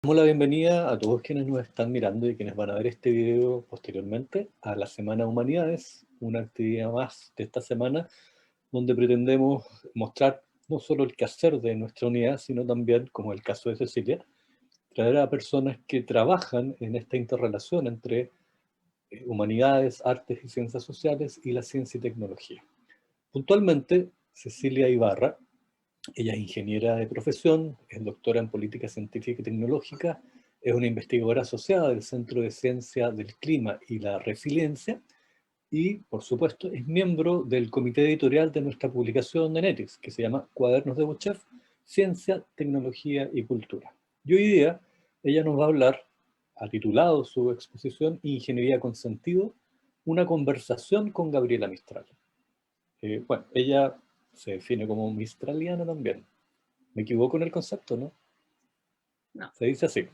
Damos la bienvenida a todos quienes nos están mirando y quienes van a ver este video posteriormente a la Semana de Humanidades, una actividad más de esta semana donde pretendemos mostrar no solo el quehacer de nuestra unidad, sino también, como el caso de Cecilia, traer a personas que trabajan en esta interrelación entre humanidades, artes y ciencias sociales y la ciencia y tecnología. Puntualmente, Cecilia Ibarra, ella es ingeniera de profesión, es doctora en política científica y tecnológica, es una investigadora asociada del Centro de Ciencia del Clima y la Resiliencia y, por supuesto, es miembro del comité editorial de nuestra publicación de NETIX, que se llama Cuadernos de Buchef, Ciencia, Tecnología y Cultura. Y hoy día ella nos va a hablar, ha titulado su exposición Ingeniería con Sentido, una conversación con Gabriela Mistral. Bueno, ella se define como mistraliana también. Me equivoco en el concepto, ¿no? No, Se dice así.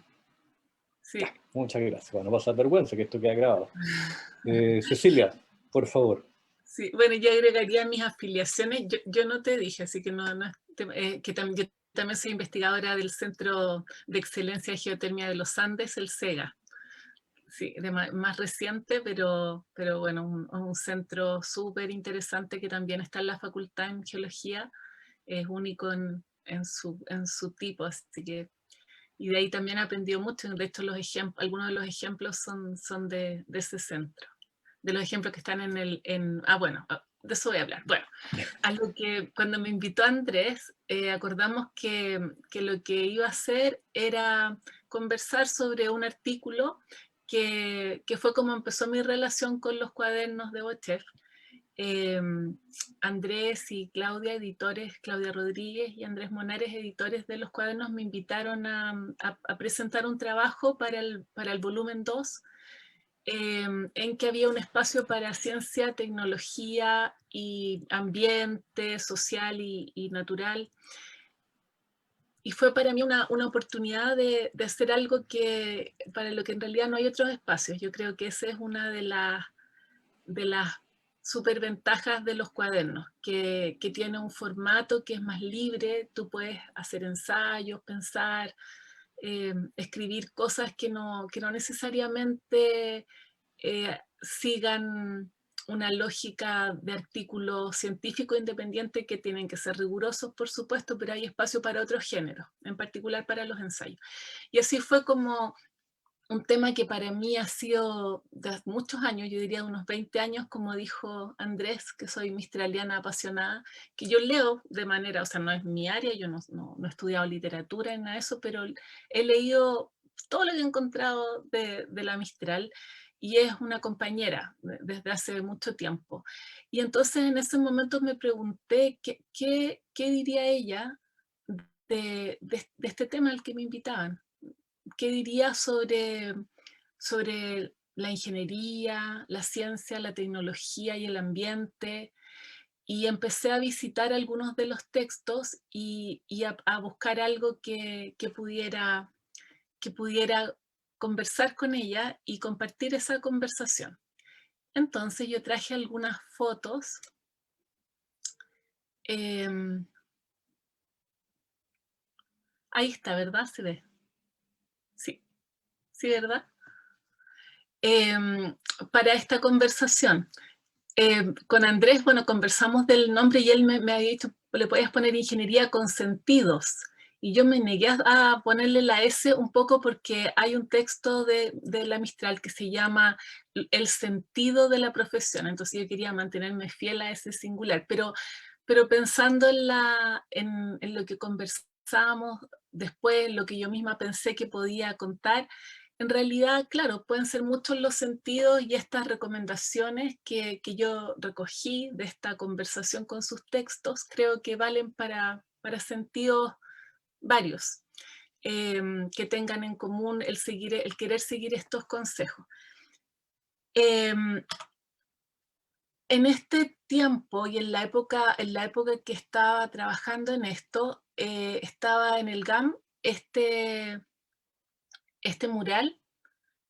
sí. Ya, muchas gracias. Para no pasar vergüenza, que esto queda grabado. Cecilia, por favor. Sí, bueno, yo agregaría mis afiliaciones. Yo no te dije, así que yo también soy investigadora del Centro de Excelencia de Geotermia de los Andes, el CEGA. Sí, más reciente, pero bueno, un centro súper interesante que también está en la Facultad en Geología. Es único en su tipo, así que... Y de ahí también he aprendido mucho. De hecho, algunos de los ejemplos son de ese centro. De los ejemplos que están bueno, de eso voy a hablar. Bueno, algo que cuando me invitó Andrés, acordamos que lo que iba a hacer era conversar sobre un artículo que fue como empezó mi relación con los cuadernos de Bochef. Andrés y Claudia, editores, Claudia Rodríguez y Andrés Monares, editores de los cuadernos, me invitaron a presentar un trabajo para el volumen 2, en que había un espacio para ciencia, tecnología y ambiente social y natural. Y fue para mí una oportunidad de hacer algo para lo que en realidad no hay otros espacios. Yo creo que esa es una de las superventajas de los cuadernos, que tiene un formato que es más libre. Tú puedes hacer ensayos, pensar, escribir cosas que no necesariamente sigan una lógica de artículo científico independiente, que tienen que ser rigurosos, por supuesto, pero hay espacio para otros géneros, en particular para los ensayos. Y así fue como un tema que para mí ha sido de muchos años, yo diría unos 20 años, como dijo Andrés, que soy mistraliana apasionada, que yo leo de manera, o sea, no es mi área, yo no he estudiado literatura en nada de eso, pero he leído todo lo que he encontrado de la Mistral, y es una compañera desde hace mucho tiempo. Y entonces en ese momento me pregunté qué diría ella de este tema al que me invitaban. ¿Qué diría sobre la ingeniería, la ciencia, la tecnología y el ambiente? Y empecé a visitar algunos de los textos y a buscar algo que pudiera conversar con ella y compartir esa conversación. Entonces yo traje algunas fotos. eh, Ahí está, ¿verdad? Se ve. Sí, sí, ¿verdad? Para esta conversación. Con Andrés, bueno, conversamos del nombre y él me había dicho, le podías poner ingeniería con sentidos. Y yo me negué a ponerle la S, un poco porque hay un texto de la Mistral que se llama El sentido de la profesión. Entonces yo quería mantenerme fiel a ese singular. Pero pensando en lo que conversamos después, lo que yo misma pensé que podía contar, en realidad, claro, pueden ser muchos los sentidos, y estas recomendaciones que yo recogí de esta conversación con sus textos creo que valen para sentidos varios, que tengan en común el querer seguir estos consejos. En este tiempo y en la época que estaba trabajando en esto, estaba en el GAM este mural,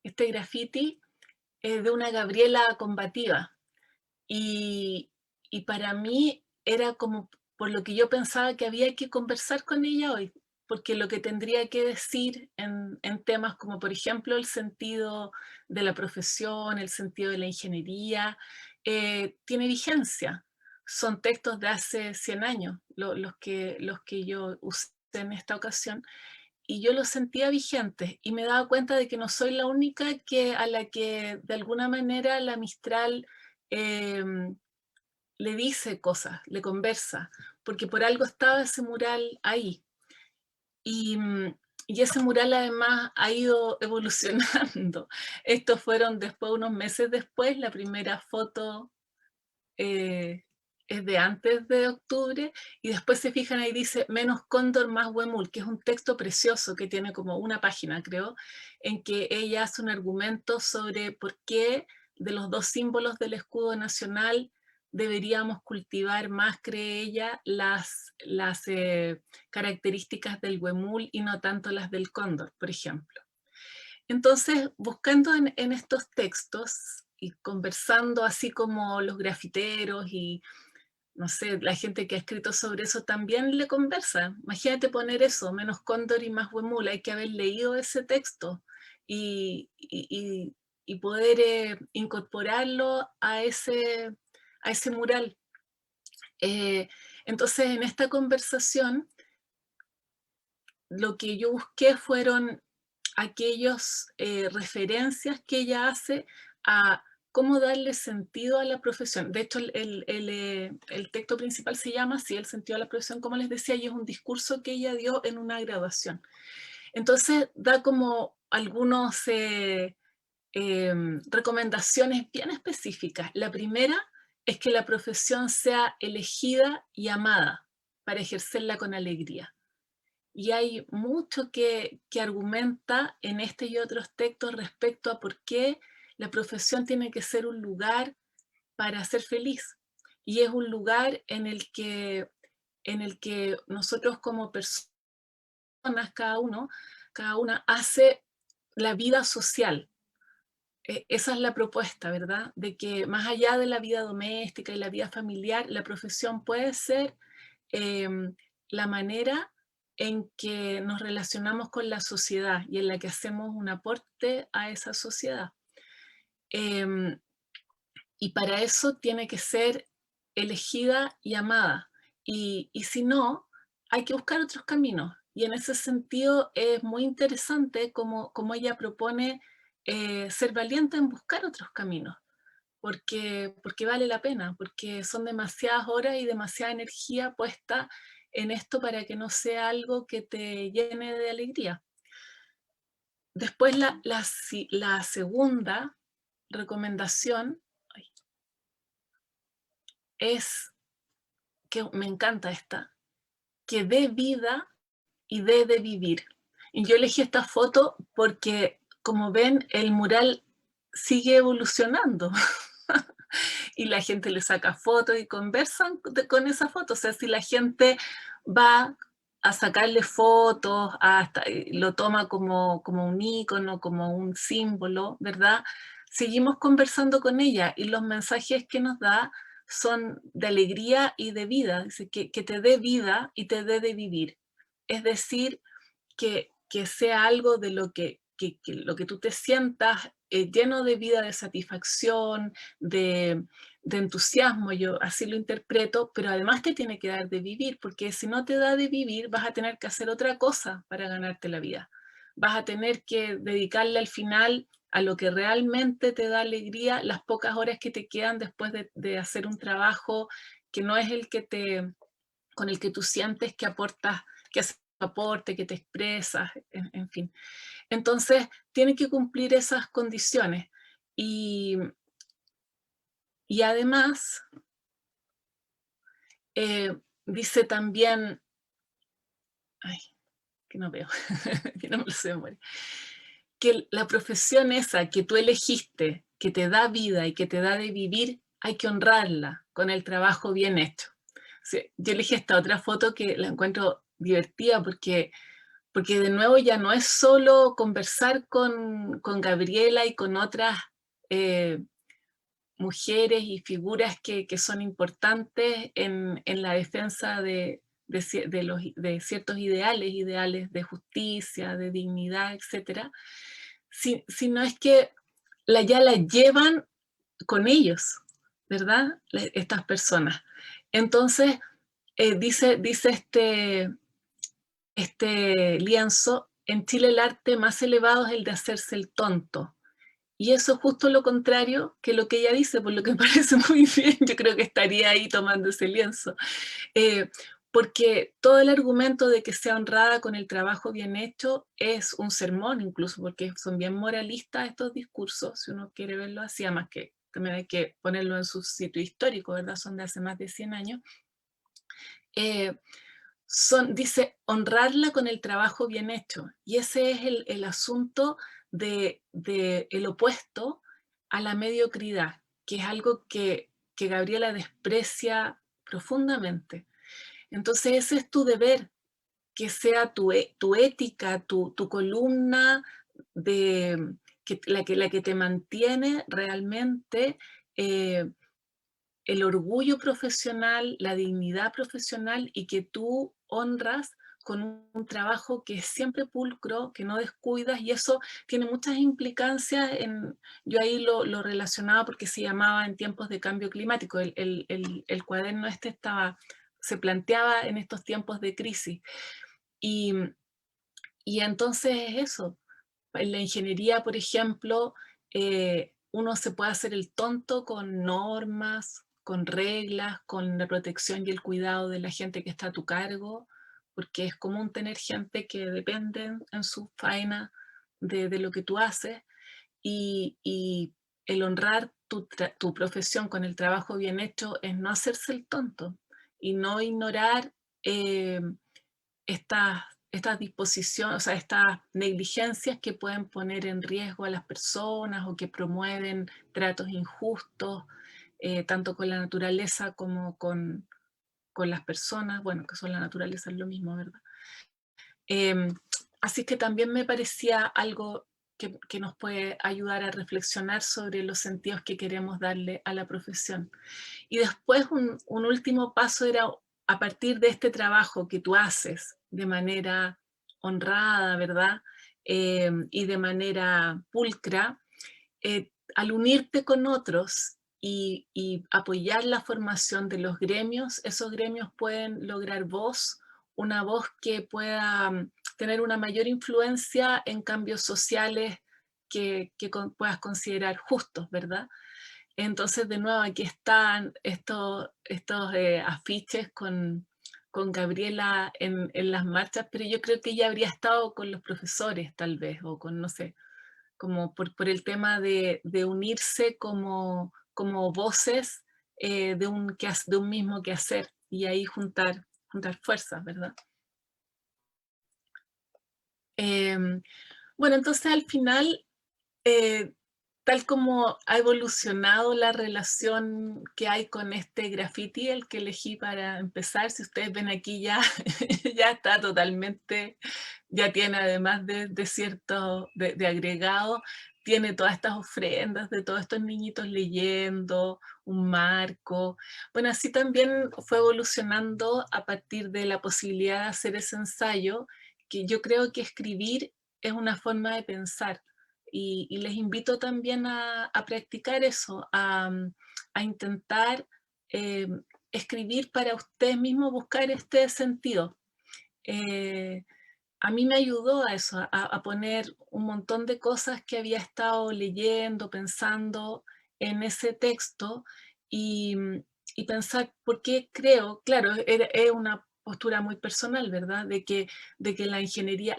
este graffiti, de una Gabriela combativa. Y, y para mí era como por lo que yo pensaba que había que conversar con ella hoy. porque lo que tendría que decir en temas como, por ejemplo, el sentido de la profesión, el sentido de la ingeniería, tiene vigencia. Son textos de hace 100 años los que yo usé en esta ocasión, y yo los sentía vigentes y me daba cuenta de que no soy la única a la que de alguna manera la Mistral le dice cosas, le conversa, porque por algo estaba ese mural ahí. Y, y ese mural además ha ido evolucionando. Estos fueron después, unos meses después, la primera foto eh, es de antes de octubre, y después se fijan ahí dice menos cóndor, más huemul, que es un texto precioso que tiene como una página, creo, en que ella hace un argumento sobre por qué de los dos símbolos del escudo nacional deberíamos cultivar más, cree ella, las características del huemul y no tanto las del cóndor, por ejemplo. Entonces, buscando en estos textos y conversando así como los grafiteros y, no sé, la gente que ha escrito sobre eso también le conversa. Imagínate poner eso, menos cóndor y más huemul, hay que haber leído ese texto y poder incorporarlo a ese mural. Entonces, en esta conversación, lo que yo busqué fueron aquellas referencias que ella hace a cómo darle sentido a la profesión. De hecho, el texto principal se llama así, El sentido a la profesión, como les decía, y es un discurso que ella dio en una graduación. Entonces, da como algunos recomendaciones bien específicas. La primera es que la profesión sea elegida y amada para ejercerla con alegría. Y hay mucho que argumenta en este y otros textos respecto a por qué la profesión tiene que ser un lugar para ser feliz. Y es un lugar en el que nosotros como personas, cada una hace la vida social. Esa es la propuesta, ¿verdad? De que más allá de la vida doméstica y la vida familiar, la profesión puede ser eh, la manera en que nos relacionamos con la sociedad y en la que hacemos un aporte a esa sociedad. Eh, y para eso tiene que ser elegida y amada. Y si no, hay que buscar otros caminos. Y en ese sentido es muy interesante como ella propone ser valiente en buscar otros caminos, porque vale la pena, porque son demasiadas horas y demasiada energía puesta en esto para que no sea algo que te llene de alegría. Después la segunda recomendación es, que me encanta esta, que dé vida y dé de vivir. Y yo elegí esta foto porque, como ven, el mural sigue evolucionando. Y la gente le saca fotos y conversan con esa foto. O sea, si la gente va a sacarle fotos, hasta lo toma como un ícono, como un símbolo, ¿verdad? Seguimos conversando con ella y los mensajes que nos da son de alegría y de vida, que te dé vida y te dé de vivir. Es decir, que sea algo de lo que tú te sientas lleno de vida, de satisfacción, de entusiasmo, yo así lo interpreto, pero además te tiene que dar de vivir, porque si no te da de vivir, vas a tener que hacer otra cosa para ganarte la vida. Vas a tener que dedicarle al final a lo que realmente te da alegría, las pocas horas que te quedan después de hacer un trabajo que no es con el que tú sientes que aportas, que haces aporte, que te expresas, en fin. Entonces, tiene que cumplir esas condiciones. Y, y además, dice también, ay, que no veo, que no me lo sé de memoria, que la profesión esa que tú elegiste, que te da vida y que te da de vivir, hay que honrarla con el trabajo bien hecho. O sea, yo elegí esta otra foto que la encuentro divertida porque de nuevo ya no es solo conversar con Gabriela y con otras eh, mujeres y figuras que son importantes en la defensa de ciertos ideales de justicia, de dignidad, etcétera, sino es que ya la llevan con ellos, ¿verdad? Estas personas. Entonces, dice este lienzo: en Chile el arte más elevado es el de hacerse el tonto. Y eso es justo lo contrario que lo que ella dice, por lo que me parece muy bien. Yo creo que estaría ahí tomando ese lienzo. Eh, Porque todo el argumento de que sea honrada con el trabajo bien hecho es un sermón, incluso, porque son bien moralistas estos discursos, si uno quiere verlo así, además que también hay que ponerlo en su sitio histórico, ¿verdad? Son de hace más de 100 años. Dice, honrarla con el trabajo bien hecho. Y ese es el asunto el opuesto a la mediocridad, que es algo que Gabriela desprecia profundamente. Entonces ese es tu deber, que sea tu ética, tu columna, la que te mantiene realmente el orgullo profesional, la dignidad profesional, y que tú honras con un trabajo que es siempre pulcro, que no descuidas, y eso tiene muchas implicancias. Yo ahí lo relacionaba porque se llamaba En tiempos de cambio climático. El cuaderno se planteaba en estos tiempos de crisis. Y, y entonces es eso. En la ingeniería, por ejemplo, uno se puede hacer el tonto con normas, con reglas, con la protección y el cuidado de la gente que está a tu cargo, porque es común tener gente que depende en su faena de lo que tú haces, y el honrar tu profesión con el trabajo bien hecho es no hacerse el tonto y no ignorar eh, estas disposiciones, o sea, estas negligencias que pueden poner en riesgo a las personas o que promueven tratos injustos, tanto con la naturaleza como con las personas. Bueno, que son la naturaleza es lo mismo, ¿verdad? Así que también me parecía algo que nos puede ayudar a reflexionar sobre los sentidos que queremos darle a la profesión. Y después un último paso era, a partir de este trabajo que tú haces de manera honrada, ¿verdad? Y de manera pulcra, al unirte con otros y apoyar la formación de los gremios, esos gremios pueden lograr una voz que pueda tener una mayor influencia en cambios sociales que puedas considerar justos, ¿verdad? Entonces, de nuevo, aquí están estos afiches con Gabriela en las marchas, pero yo creo que ella habría estado con los profesores, tal vez, o con, no sé, como por el tema de unirse como voces de un mismo quehacer, y ahí juntar fuerzas, ¿verdad? Bueno, entonces al final, eh, tal como ha evolucionado la relación que hay con este graffiti, el que elegí para empezar, si ustedes ven aquí ya, ya está totalmente, ya tiene, además de cierto, de agregado, tiene todas estas ofrendas de todos estos niñitos leyendo, un marco. Bueno, así también fue evolucionando a partir de la posibilidad de hacer ese ensayo, que yo creo que escribir es una forma de pensar. Y les invito también a practicar eso, a intentar eh, escribir para ustedes mismos, buscar este sentido. Eh, a mí me ayudó a eso, a poner un montón de cosas que había estado leyendo, pensando en ese texto, y, y pensar por qué creo, claro, es una postura muy personal, ¿verdad? De que la ingeniería,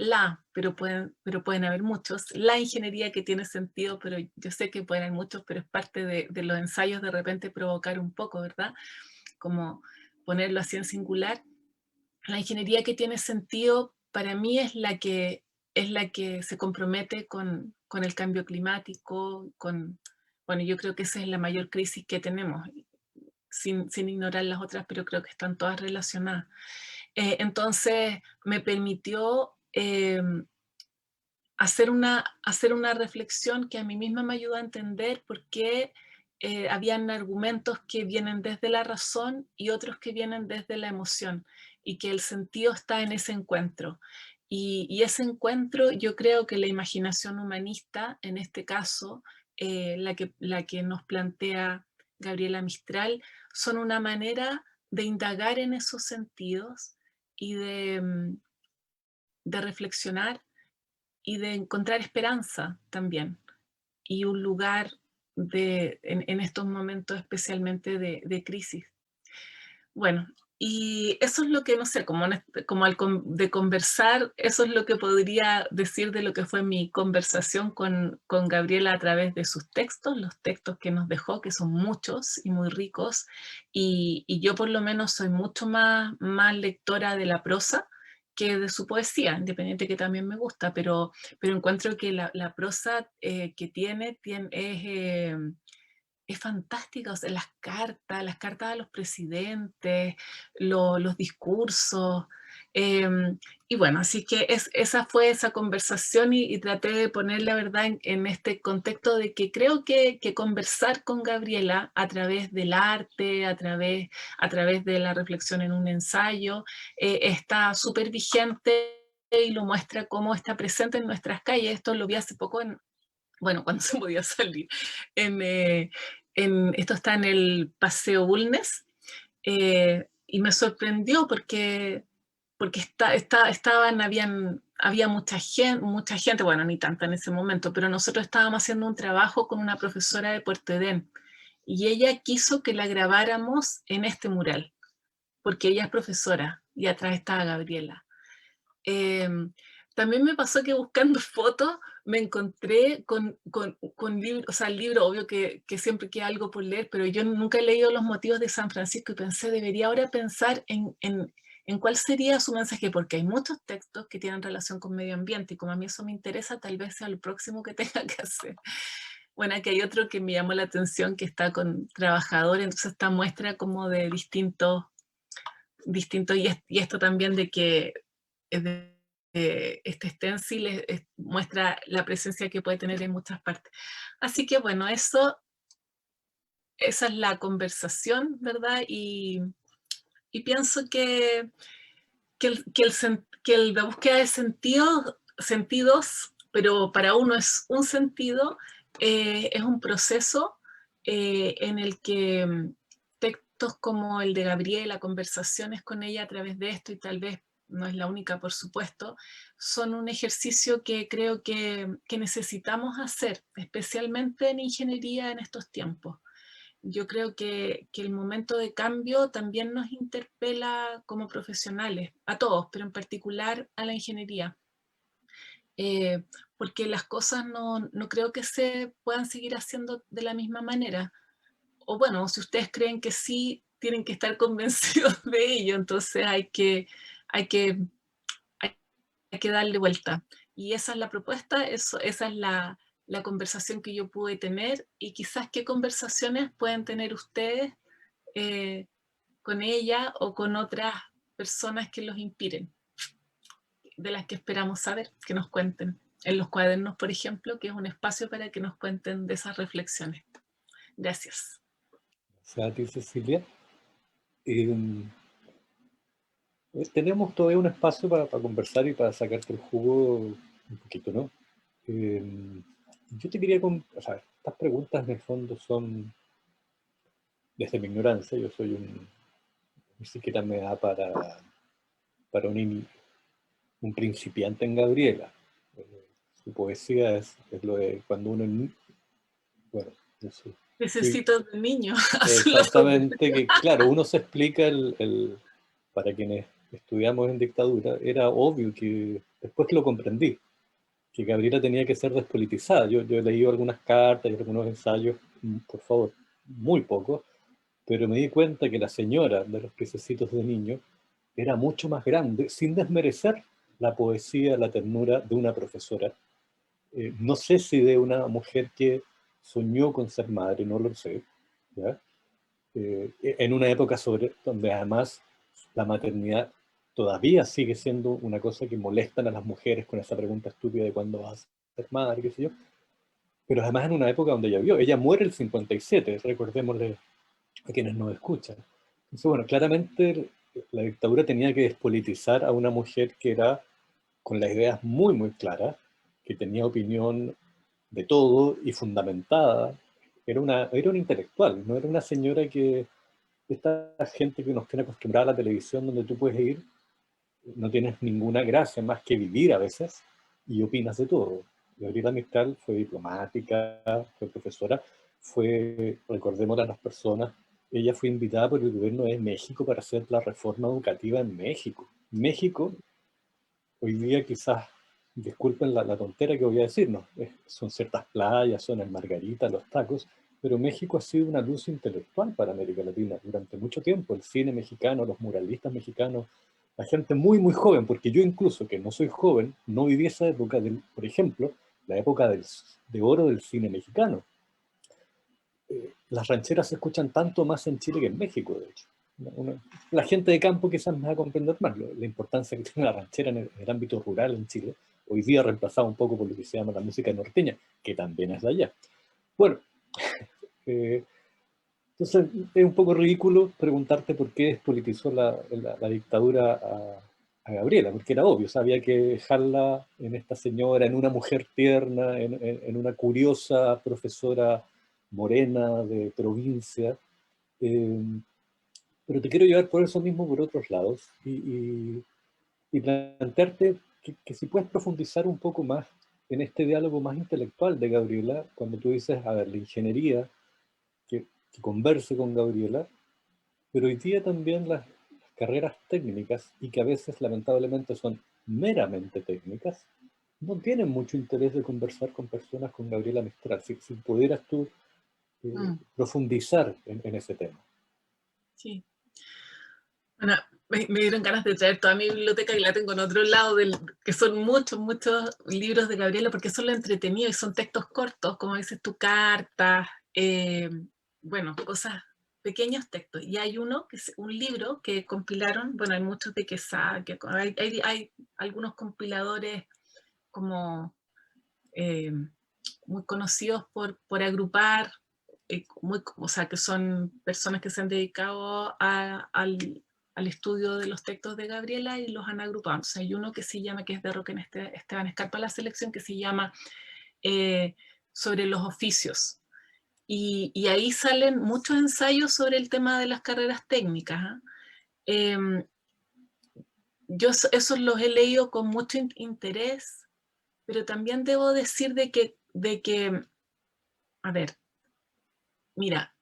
pero pueden haber muchos, la ingeniería que tiene sentido, pero yo sé que pueden haber muchos, pero es parte de los ensayos de repente provocar un poco, ¿verdad? Como ponerlo así en singular. La ingeniería que tiene sentido para mí es la que se compromete con el cambio climático, bueno, yo creo que esa es la mayor crisis que tenemos, sin ignorar las otras, pero creo que están todas relacionadas. Entonces me permitió hacer una reflexión que a mí misma me ayuda a entender por qué habían argumentos que vienen desde la razón y otros que vienen desde la emoción. y que el sentido está en ese encuentro. Y ese encuentro, yo creo que la imaginación humanista, en este caso, la que nos plantea Gabriela Mistral, son una manera de indagar en esos sentidos y de reflexionar y de encontrar esperanza también, y un lugar en estos momentos especialmente de crisis. Bueno, y eso es lo que, no sé, como de conversar, eso es lo que podría decir de lo que fue mi conversación con Gabriela a través de sus textos, los textos que nos dejó, que son muchos y muy ricos, y yo por lo menos soy mucho más lectora de la prosa que de su poesía, independiente que también me gusta, pero encuentro que la prosa que es fantástica, o sea, las cartas a los presidentes, los discursos. eh, y bueno, así que esa fue esa conversación y traté de poner la verdad en este contexto de que creo que conversar con Gabriela a través del arte, a través de la reflexión en un ensayo, está súper vigente y lo muestra cómo está presente en nuestras calles. Esto lo vi hace poco bueno, cuando se podía salir. En, esto está en el Paseo Bulnes, y me sorprendió porque había mucha gente, bueno, ni tanta en ese momento, pero nosotros estábamos haciendo un trabajo con una profesora de Puerto Edén, y ella quiso que la grabáramos en este mural, porque ella es profesora, y atrás estaba Gabriela. Eh, También me pasó que buscando fotos me encontré con libros, o sea, el libro, obvio que siempre queda algo por leer, pero yo nunca he leído Los motivos de San Francisco y pensé, debería ahora pensar en cuál sería su mensaje, porque hay muchos textos que tienen relación con medio ambiente y como a mí eso me interesa, tal vez sea lo próximo que tenga que hacer. Bueno, aquí hay otro que me llamó la atención que está con trabajadores, entonces esta muestra como de distintos y esto también de que este stencil muestra la presencia que puede tener en muchas partes. Así que bueno, esa es la conversación, ¿verdad? Y pienso que la búsqueda de sentidos, pero para uno es un sentido, es un proceso en el que textos como el de Gabriela, conversaciones con ella a través de esto, y tal vez no es la única, por supuesto, son un ejercicio que creo que necesitamos hacer, especialmente en ingeniería en estos tiempos. Yo creo que el momento de cambio también nos interpela como profesionales, a todos, pero en particular a la ingeniería, eh, porque las cosas no creo que se puedan seguir haciendo de la misma manera. O bueno, si ustedes creen que sí, tienen que estar convencidos de ello, entonces hay que, hay que darle vuelta. Y esa es la propuesta, esa es la conversación que yo pude tener, y quizás qué conversaciones pueden tener ustedes eh, con ella o con otras personas que los inspiren, de las que esperamos saber, que nos cuenten. En los cuadernos, por ejemplo, que es un espacio para que nos cuenten de esas reflexiones. Gracias. Gracias a ti, Cecilia. Tenemos todavía un espacio para conversar y para sacarte el jugo un poquito, ¿no? Eh, yo te quería, o sea, estas preguntas en el fondo son, desde mi ignorancia, yo soy ni siquiera me da para un principiante en Gabriela. Su poesía es lo de cuando uno, bueno, no sé. Necesito de niño. Exactamente, que claro, uno se explica para quienes estudiamos en dictadura, era obvio que después que lo comprendí, que Gabriela tenía que ser despolitizada. Yo he leído algunas cartas y algunos ensayos, por favor, muy poco, pero me di cuenta que la señora de los piececitos de niño era mucho más grande, sin desmerecer la poesía, la ternura de una profesora. No sé si de una mujer que soñó con ser madre, no lo sé, ¿ya? En una época donde además la maternidad todavía sigue siendo una cosa que molestan a las mujeres con esa pregunta estúpida de cuándo vas a ser madre, qué sé yo, pero además en una época donde ella muere el 57, recordémosle a quienes nos escuchan. Entonces, bueno, claramente la dictadura tenía que despolitizar a una mujer que era con las ideas muy, muy claras, que tenía opinión de todo y fundamentada. Era una intelectual, no era una señora que, esta gente que nos tiene acostumbrada a la televisión donde tú puedes ir, no tienes ninguna gracia más que vivir a veces y opinas de todo. Gabriela Mistral fue diplomática, fue profesora, fue, recordemos a las personas, ella fue invitada por el gobierno de México para hacer la reforma educativa en México. México, hoy día quizás, disculpen la tontera que voy a decir, no, son ciertas playas, son el Margarita, los tacos, pero México ha sido una luz intelectual para América Latina durante mucho tiempo. El cine mexicano, los muralistas mexicanos, la gente muy, muy joven, porque yo incluso, que no soy joven, no viví esa época, por ejemplo, la época de oro del cine mexicano. Las rancheras se escuchan tanto más en Chile que en México, de hecho. La gente de campo quizás me va a comprender más la importancia que tiene la ranchera en el ámbito rural en Chile, hoy día reemplazada un poco por lo que se llama la música norteña, que también es de allá. Bueno, eh, entonces es un poco ridículo preguntarte por qué despolitizó la dictadura a Gabriela, porque era obvio, o sea, había que dejarla en esta señora, en una mujer tierna, en una curiosa profesora morena de provincia. eh, pero te quiero llevar por eso mismo por otros lados y plantearte que si puedes profundizar un poco más en este diálogo más intelectual de Gabriela, cuando tú dices, a ver, la ingeniería, que converse con Gabriela, pero hoy día también las carreras técnicas, y que a veces lamentablemente son meramente técnicas, no tienen mucho interés de conversar con personas con Gabriela Mistral. Si pudieras tú profundizar en ese tema. Sí. Bueno, me dieron ganas de traer toda mi biblioteca y la tengo en otro lado, que son muchos, muchos libros de Gabriela, porque son lo entretenido y son textos cortos, como dices tú, cartas, bueno, cosas, pequeños textos. Y hay uno, que es un libro que compilaron, bueno, hay muchos de Quesada, hay algunos compiladores como muy conocidos por agrupar, o sea, que son personas que se han dedicado al estudio de los textos de Gabriela y los han agrupado. Entonces hay uno que se llama, que es de Roque Esteban Escarpa, la selección, que se llama Sobre los oficios. Y ahí salen muchos ensayos sobre el tema de las carreras técnicas. Yo esos los he leído con mucho interés, pero también debo decir de que, a ver, mira,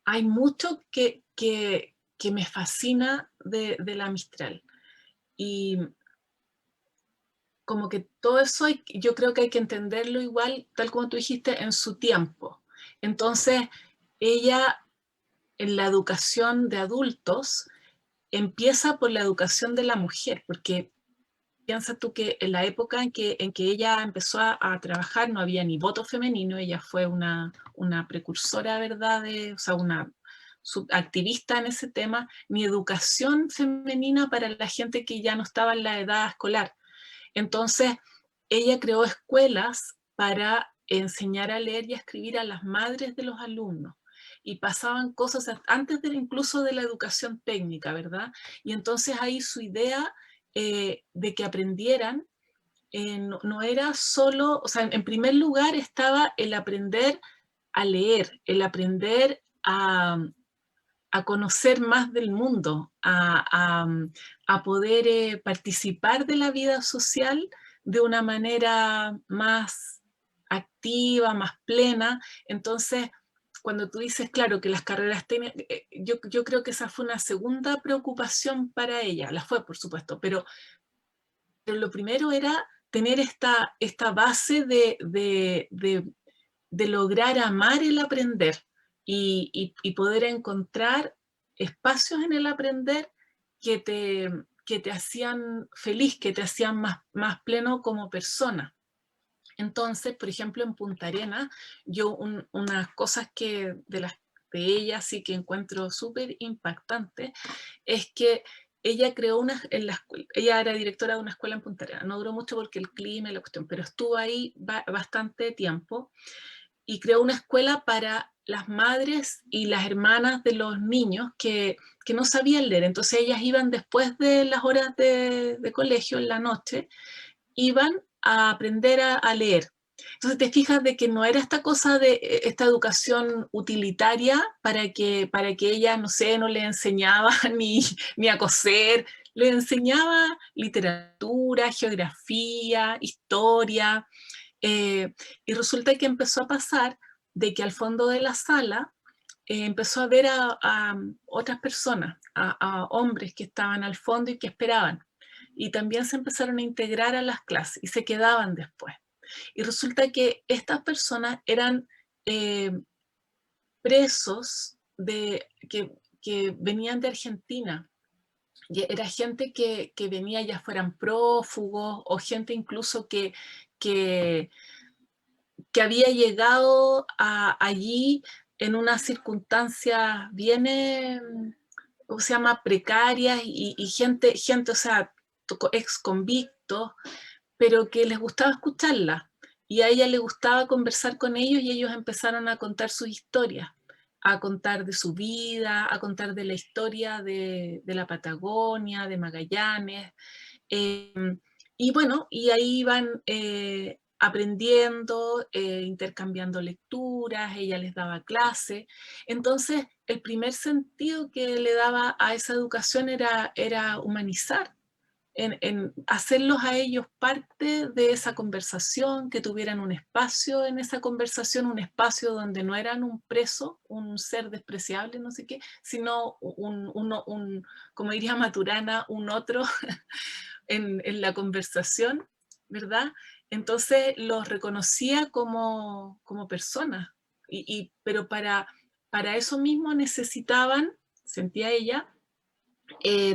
hay mucho que me fascina de la Mistral. Y como que todo eso yo creo que hay que entenderlo igual, tal como tú dijiste, en su tiempo. Entonces, ella en la educación de adultos empieza por la educación de la mujer, porque piensa tú que en la época en que ella empezó a trabajar no había ni voto femenino, ella fue una precursora, ¿verdad? O sea, una activista en ese tema, ni educación femenina para la gente que ya no estaba en la edad escolar. Entonces, ella creó escuelas para enseñar a leer y a escribir a las madres de los alumnos. Y pasaban cosas antes incluso de la educación técnica, ¿verdad? Y entonces ahí su idea de que aprendieran no era solo, o sea, en primer lugar estaba el aprender a leer, el aprender a conocer más del mundo, a poder participar de la vida social de una manera más activa, más plena. Entonces, cuando tú dices, claro, que las carreras técnicas, yo creo que esa fue una segunda preocupación para ella, la fue por supuesto, pero lo primero era tener esta base de lograr amar el aprender y poder encontrar espacios en el aprender que te hacían feliz, que te hacían más pleno como persona. Entonces, por ejemplo, en Punta Arenas, yo unas cosas de ella sí que encuentro súper impactante es que ella creó ella era directora de una escuela en Punta Arenas. No duró mucho porque el clima y la cuestión, pero estuvo ahí bastante tiempo. y creó una escuela para las madres y las hermanas de los niños que no sabían leer. Entonces ellas iban después de las horas de colegio, en la noche, iban a aprender a leer. Entonces te fijas de que no era esta cosa de esta educación utilitaria para que ella, no sé, no le enseñaba ni a coser, le enseñaba literatura, geografía, historia, y resulta que empezó a pasar de que al fondo de la sala empezó a ver a otras personas, a hombres que estaban al fondo y que esperaban. Y también se empezaron a integrar a las clases y se quedaban después. Y resulta que estas personas eran eh, presos que venían de Argentina. Y era gente que venía, ya fueran prófugos o gente incluso que, que había llegado allí en unas circunstancias bien, ¿cómo se llama?, precarias y gente, o sea, ex convictos, pero que les gustaba escucharla. Y a ella le gustaba conversar con ellos y ellos empezaron a contar sus historias, a contar de su vida, a contar de la historia de la Patagonia, de Magallanes. Eh, y bueno, y ahí iban aprendiendo, intercambiando lecturas, ella les daba clase. Entonces, el primer sentido que le daba a esa educación era humanizar, en hacerlos a ellos parte de esa conversación, que tuvieran un espacio en esa conversación, un espacio donde no eran un preso, un ser despreciable, no sé qué, sino como diría Maturana, un otro en la conversación, ¿verdad? Entonces los reconocía como personas, pero para eso mismo necesitaban, sentía ella,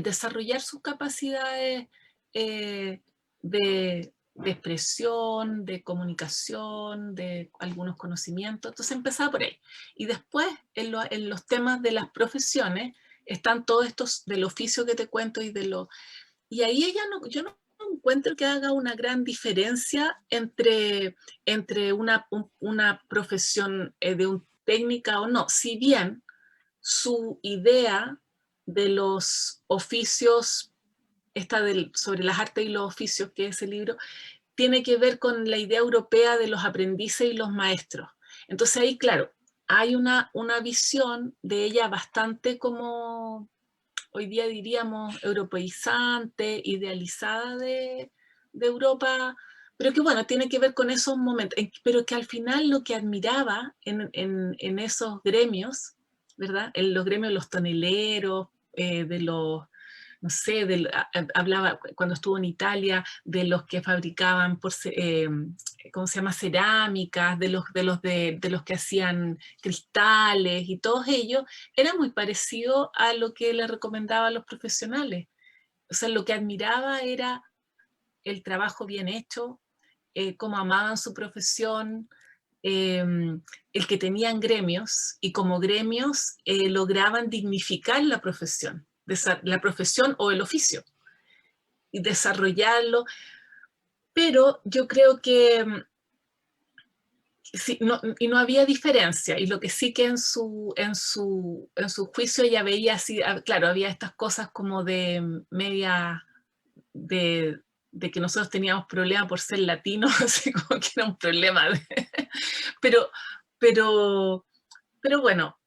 desarrollar sus capacidades de expresión, de comunicación, de algunos conocimientos. Entonces empezaba por ahí. Y después, en los temas de las profesiones, están todos estos del oficio que te cuento y ahí yo no encuentro que haga una gran diferencia entre una profesión de un técnica o no, si bien su idea de los oficios, sobre las artes y los oficios, que es el libro, tiene que ver con la idea europea de los aprendices y los maestros. Entonces ahí, claro, hay una visión de ella bastante, como hoy día diríamos, europeizante, idealizada de Europa, pero que bueno, tiene que ver con esos momentos, pero que al final lo que admiraba en esos gremios, ¿verdad? En los gremios de los toneleros, de los, no sé, hablaba cuando estuvo en Italia de los que fabricaban, ¿cómo se llama?, cerámicas, de los que hacían cristales y todos ellos, era muy parecido a lo que le recomendaba a los profesionales. O sea, lo que admiraba era el trabajo bien hecho, cómo amaban su profesión, el que tenían gremios y como gremios lograban dignificar la profesión o el oficio y desarrollarlo. Pero yo creo que sí, y no había diferencia, y lo que sí que en su juicio ella veía así, claro, había estas cosas como de media, de que nosotros teníamos problema por ser latinos, así como que era un problema. Pero, pero, pero bueno,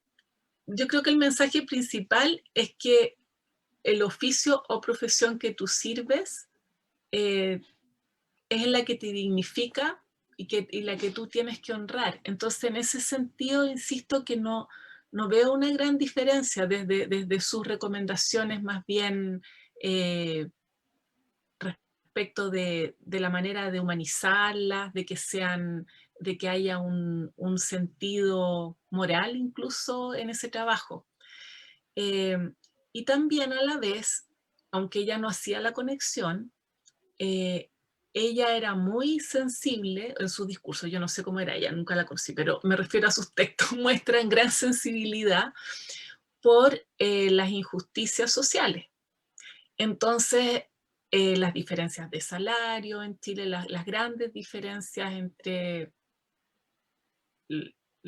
yo creo que el mensaje principal es que el oficio o profesión que tú sirves eh, es la que te dignifica y la que tú tienes que honrar. Entonces, en ese sentido, insisto que no veo una gran diferencia desde sus recomendaciones más bien respecto de la manera de humanizarlas, de que haya un sentido moral incluso en ese trabajo. Eh, y también a la vez, aunque ella no hacía la conexión, eh, ella era muy sensible en su discurso. Yo no sé cómo era ella, nunca la conocí, pero me refiero a sus textos, muestran gran sensibilidad por las injusticias sociales. Entonces, las diferencias de salario en Chile, las grandes diferencias entre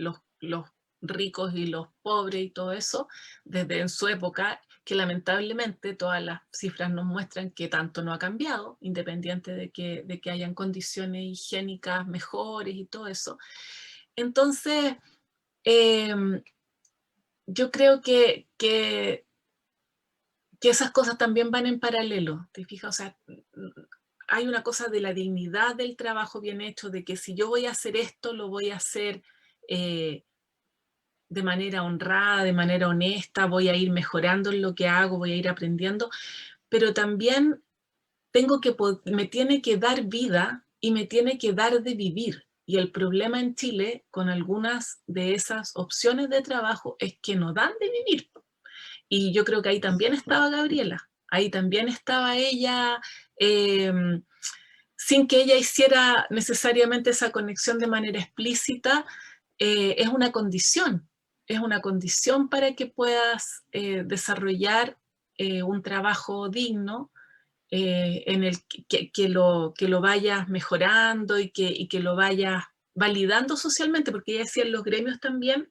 los ricos y los pobres y todo eso, desde en su época, que lamentablemente todas las cifras nos muestran que tanto no ha cambiado, independiente de que hayan condiciones higiénicas mejores y todo eso. Entonces, yo creo que esas cosas también van en paralelo, ¿te fijas? O sea, hay una cosa de la dignidad del trabajo bien hecho, de que si yo voy a hacer esto, lo voy a hacer de manera honrada, de manera honesta, voy a ir mejorando en lo que hago, voy a ir aprendiendo, pero también me tiene que dar vida y me tiene que dar de vivir. Y el problema en Chile con algunas de esas opciones de trabajo es que no dan de vivir. Y yo creo que ahí también estaba Gabriela, ahí también estaba ella, eh, sin que ella hiciera necesariamente esa conexión de manera explícita, es una condición para que puedas desarrollar un trabajo digno, en el que lo vayas mejorando y que lo vayas validando socialmente, porque ella decía en los gremios también,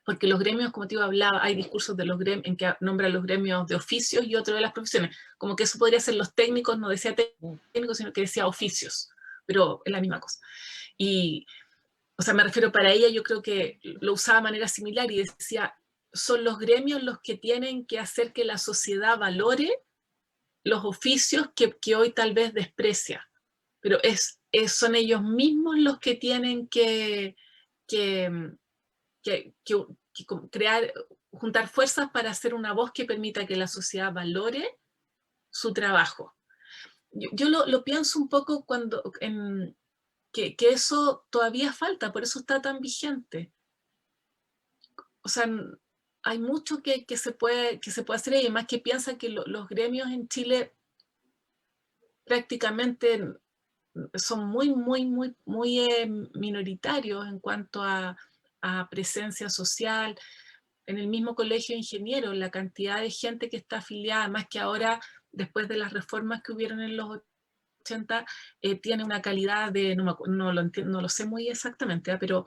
porque los gremios, como te iba a hablar, hay discursos de los gremios en que nombran los gremios de oficios y otro de las profesiones, como que eso podría ser los técnicos, no decía técnicos, sino que decía oficios, pero es la misma cosa. Y, o sea, me refiero para ella, yo creo que lo usaba de manera similar y decía, son los gremios los que tienen que hacer que la sociedad valore los oficios que hoy tal vez desprecia, pero son ellos mismos los que tienen que, crear, juntar fuerzas para hacer una voz que permita que la sociedad valore su trabajo. Yo lo pienso un poco que eso todavía falta, por eso está tan vigente. O sea, hay mucho que se puede hacer, y además que piensa que los gremios en Chile prácticamente son muy minoritarios en cuanto a presencia social. En el mismo colegio de ingenieros, la cantidad de gente que está afiliada, más que ahora, después de las reformas que hubieron en los 80, tiene una calidad de, no lo sé muy exactamente, pero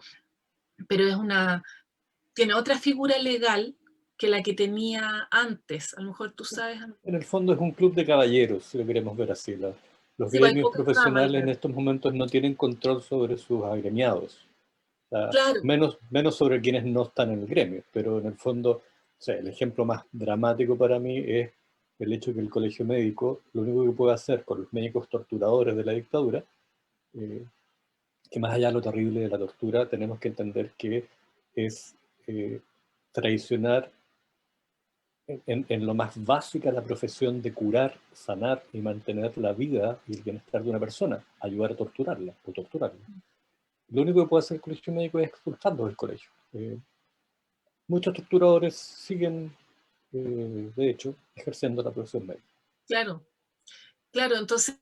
tiene otra figura legal que la que tenía antes. A lo mejor tú sabes. En el fondo es un club de caballeros, si lo queremos ver así. Los Sí, hay gremios pocas ramas. profesionales en estos momentos no tienen control sobre sus agremiados. O sea, Claro, menos sobre quienes no están en el gremio, pero en el fondo, o sea, el ejemplo más dramático para mí es el hecho que el colegio médico, lo único que puede hacer con los médicos torturadores de la dictadura, eh, que más allá de lo terrible de la tortura, tenemos que entender que es traicionar en lo más básica la profesión de curar, sanar y mantener la vida y el bienestar de una persona, ayudar a torturarla o torturarla. Lo único que puede hacer el colegio médico es expulsarlos del colegio. Muchos torturadores siguen, de hecho, ejerciendo la profesión médica. claro, claro. Entonces,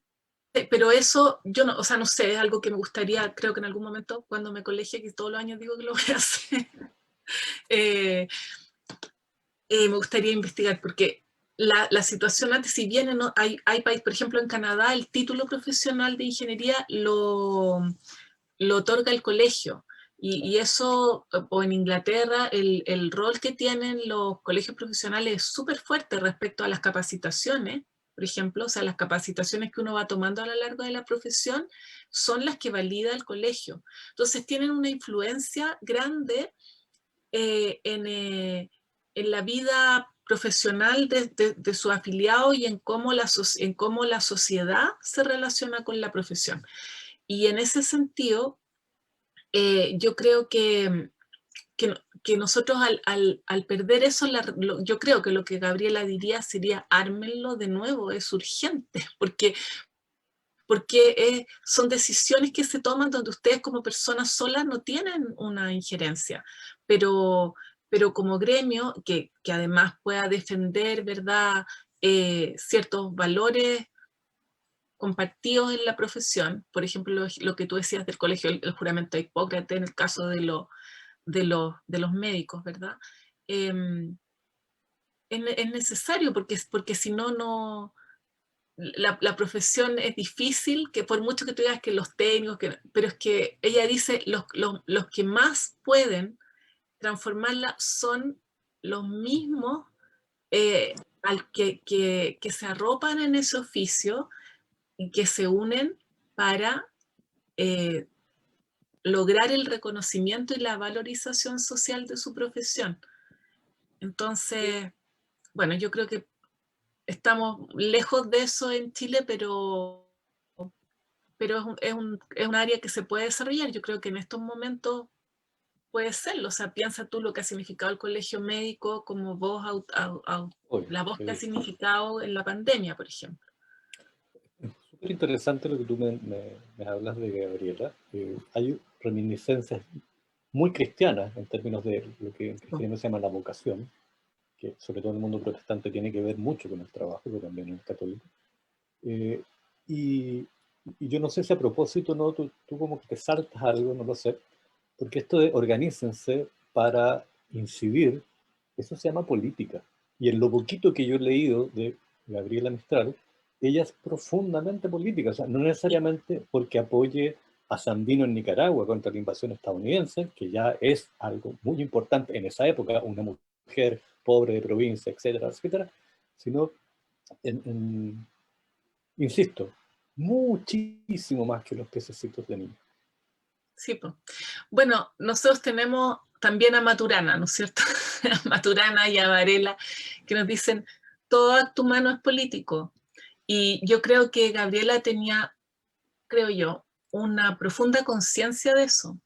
pero eso, yo no, o sea, no sé, es algo que me gustaría, creo que en algún momento, cuando me colegie, que todos los años digo que lo voy a hacer, eh, me gustaría investigar, porque la situación antes, si bien no, hay países, por ejemplo, en Canadá, el título profesional de ingeniería lo otorga el colegio. Y eso, o en Inglaterra, el rol que tienen los colegios profesionales es súper fuerte respecto a las capacitaciones, por ejemplo, o sea, las capacitaciones que uno va tomando a lo largo de la profesión son las que valida el colegio. Entonces tienen una influencia grande eh, en, eh, en la vida profesional de su afiliado y en cómo en cómo la sociedad se relaciona con la profesión. Y en ese sentido, yo creo que nosotros al perder eso, yo creo que lo que Gabriela diría sería ármenlo de nuevo, es urgente, porque son decisiones que se toman donde ustedes como personas solas no tienen una injerencia, pero como gremio que además pueda defender, ¿verdad?, ciertos valores compartidos en la profesión, por ejemplo, lo que tú decías del colegio, el juramento de Hipócrates, en el caso de los médicos, ¿verdad? Es necesario porque si no, la profesión es difícil, que por mucho que tú digas que los técnicos, pero es que ella dice, los que más pueden transformarla son los mismos que se arropan en ese oficio y que se unen para eh, lograr el reconocimiento y la valorización social de su profesión. Entonces, bueno, yo creo que estamos lejos de eso en Chile, pero es un área que se puede desarrollar. Yo creo que en estos momentos puede serlo. O sea, piensa tú lo que ha significado el colegio médico como voz, Obvio, la voz que ha sí. significado en la pandemia, por ejemplo. Es súper interesante lo que tú me hablas de Gabriela. Hay reminiscencias muy cristianas en términos de lo que en cristianismo se llama la vocación, que sobre todo en el mundo protestante tiene que ver mucho con el trabajo, pero también en el católico. Eh, y, y yo no sé si a propósito, ¿no? Tú como que te saltas algo, no lo sé, porque esto de organícense para incidir, eso se llama política. Y en lo poquito que yo he leído de Gabriela Mistral, ella es profundamente política, o sea, no necesariamente porque apoye a Sandino en Nicaragua contra la invasión estadounidense, que ya es algo muy importante en esa época, una mujer pobre de provincia, etcétera, etcétera, sino en insisto, muchísimo más que los pececitos de niño. Sí, pues. Bueno, nosotros tenemos también a Maturana, ¿no es cierto? A Maturana y a Varela, que nos dicen, todo acto humano es político. Y yo creo que Gabriela tenía, creo yo, una profunda conciencia de eso.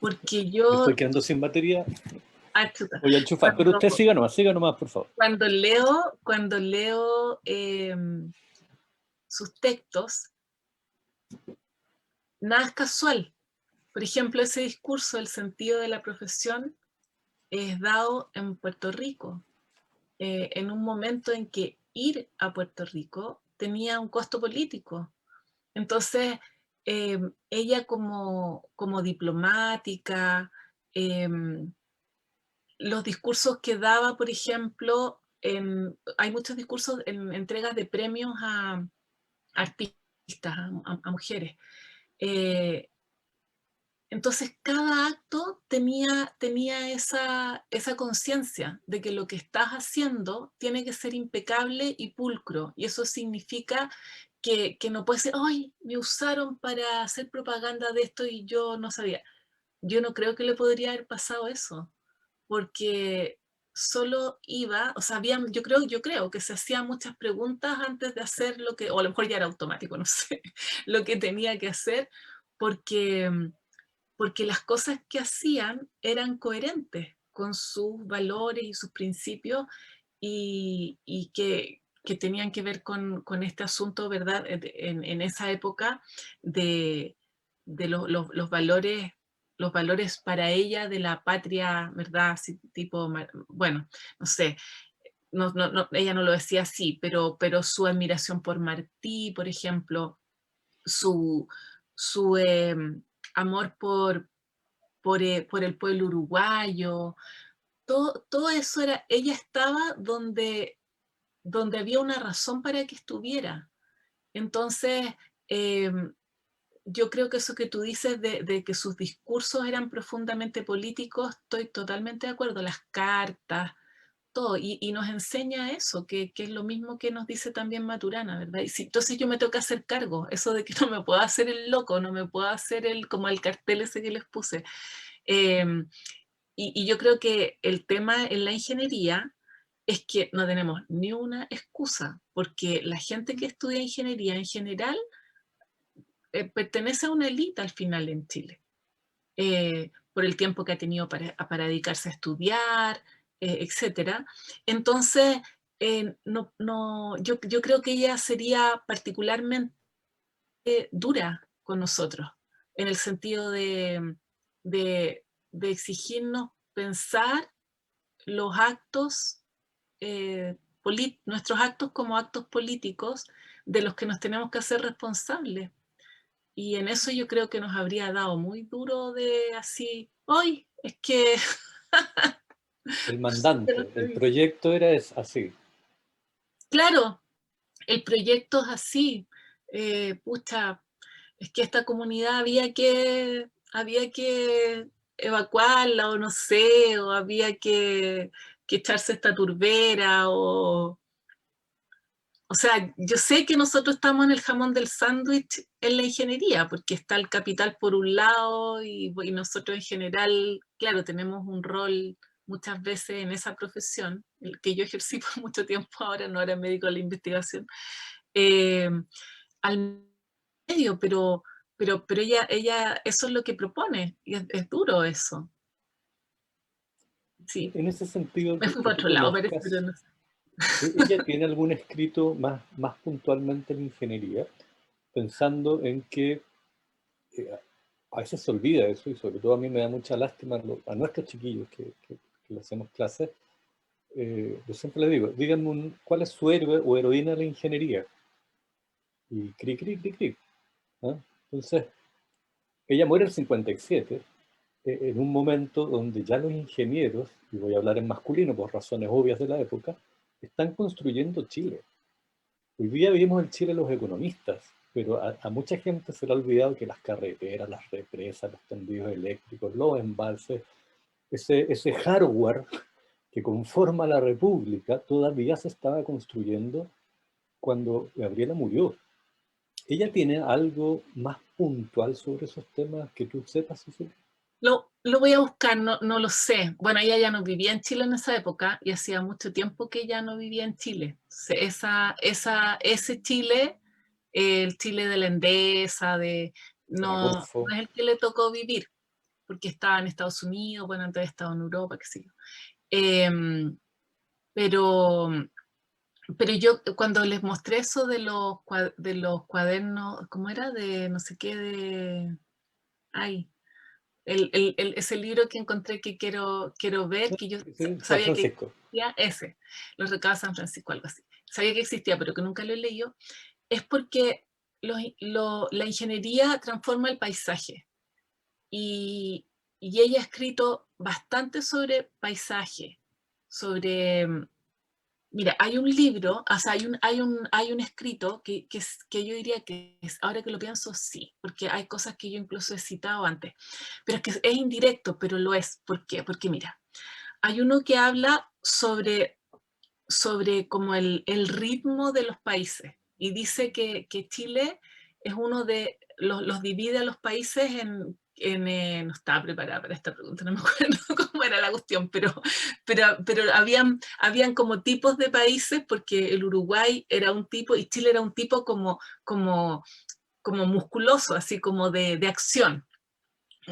Porque Me estoy yo, quedando sin batería, chuta, voy a enchufar, pero usted cuando, siga nomás, por favor. cuando leo sus textos, nada es casual. Por ejemplo, ese discurso, el sentido de la profesión, es dado en Puerto Rico, en un momento en que ir a Puerto Rico tenía un costo político. Entonces, ella como diplomática, eh, los discursos que daba, por ejemplo, hay muchos discursos en entregas de premios a artistas, a mujeres. Eh, Entonces, cada acto tenía esa conciencia de que lo que estás haciendo tiene que ser impecable y pulcro. Y eso significa que no puede ser, ¡ay! Me usaron para hacer propaganda de esto y yo no sabía. Yo no creo que le podría haber pasado eso, porque solo iba, o sea, yo creo que se hacían muchas preguntas antes de hacer lo que, o a lo mejor ya era automático, no sé, lo que tenía que hacer, porque porque las cosas que hacían eran coherentes con sus valores y sus principios y que tenían que ver con este asunto, ¿verdad? En esa época de los valores para ella de la patria, ¿verdad? Así, tipo, bueno, no sé, ella no lo decía así, pero su admiración por Martí, por ejemplo, su, su amor por el pueblo uruguayo, todo eso era, ella estaba donde había una razón para que estuviera. Entonces, eh, yo creo que eso que tú dices de que sus discursos eran profundamente políticos, estoy totalmente de acuerdo, las cartas, todo, y nos enseña eso, que es lo mismo que nos dice también Maturana, ¿verdad? Y entonces yo me tengo que hacer cargo, eso de que no me puedo hacer el loco, no me puedo hacer como el cartel ese que les puse. Eh, y yo creo que el tema en la ingeniería es que no tenemos ni una excusa, porque la gente que estudia ingeniería en general pertenece a una élite al final en Chile, por el tiempo que ha tenido para dedicarse a estudiar, etc. Entonces, yo creo que ella sería particularmente dura con nosotros, en el sentido de, de exigirnos pensar los actos, nuestros actos como actos políticos de los que nos tenemos que hacer responsables. Y en eso yo creo que nos habría dado muy duro de así, hoy es que... El mandante, el proyecto era así. Claro, el proyecto es así, pucha, es que esta comunidad había que evacuarla, o no sé, o había que echarse esta turbera, o sea, yo sé que nosotros estamos en el jamón del sándwich en la ingeniería, porque está el capital por un lado y nosotros en general, claro, tenemos un rol muchas veces en esa profesión, el que yo ejercí por mucho tiempo ahora, no era médico de la investigación, eh, al medio, pero ella, eso es lo que propone, y es duro eso. Sí, En ese sentido, me fui que para tú otro lado, parece, pero conozcas, no sé. ¿ella tiene algún escrito más puntualmente en ingeniería? Pensando en que a veces se olvida eso, y sobre todo a mí me da mucha lástima a nuestros chiquillos que le hacemos clases. Yo siempre les digo, díganme cuál es su héroe o heroína de la ingeniería. Y cri, cri, cri, cri. ¿Ah? Entonces, ella muere en el 57, en un momento donde ya los ingenieros, y voy a hablar en masculino por razones obvias de la época, están construyendo Chile. Hoy día vivimos en Chile los economistas, pero a mucha gente se le ha olvidado que las carreteras, las represas, los tendidos eléctricos, los embalses, ese hardware que conforma la República todavía se estaba construyendo cuando Gabriela murió. ¿Ella tiene algo más puntual sobre esos temas que tú sepas, Cecilia? Lo voy a buscar, no lo sé. Bueno, ella ya no vivía en Chile en esa época y hacía mucho tiempo que ella no vivía en Chile. Ese Chile, el Chile de la Endesa, De la no Corfo. es el que le tocó vivir, porque estaba en Estados Unidos, bueno, antes estaba en Europa, qué sé yo. Em, pero, pero yo cuando les mostré eso de los cuadernos, ¿cómo era? De no sé qué, ay, ese libro que encontré que quiero ver, que yo Sí, San sabía que Francisco. existía, Los recados de San Francisco, algo así. Sabía que existía, pero que nunca lo he leído. Es porque la ingeniería transforma el paisaje. Y, y ella ha escrito bastante sobre paisaje, sobre... Mira, hay un libro, o sea, hay un escrito que yo diría que ahora que lo pienso, sí, porque hay cosas que yo incluso he citado antes, pero es que es indirecto, pero lo es. ¿Por qué? Porque mira, hay uno que habla sobre como el ritmo de los países y dice que Chile es uno de los divide a los países no estaba preparada para esta pregunta, no me acuerdo cómo era la cuestión, pero habían como tipos de países, porque el Uruguay era un tipo y Chile era un tipo como musculoso, así como de acción,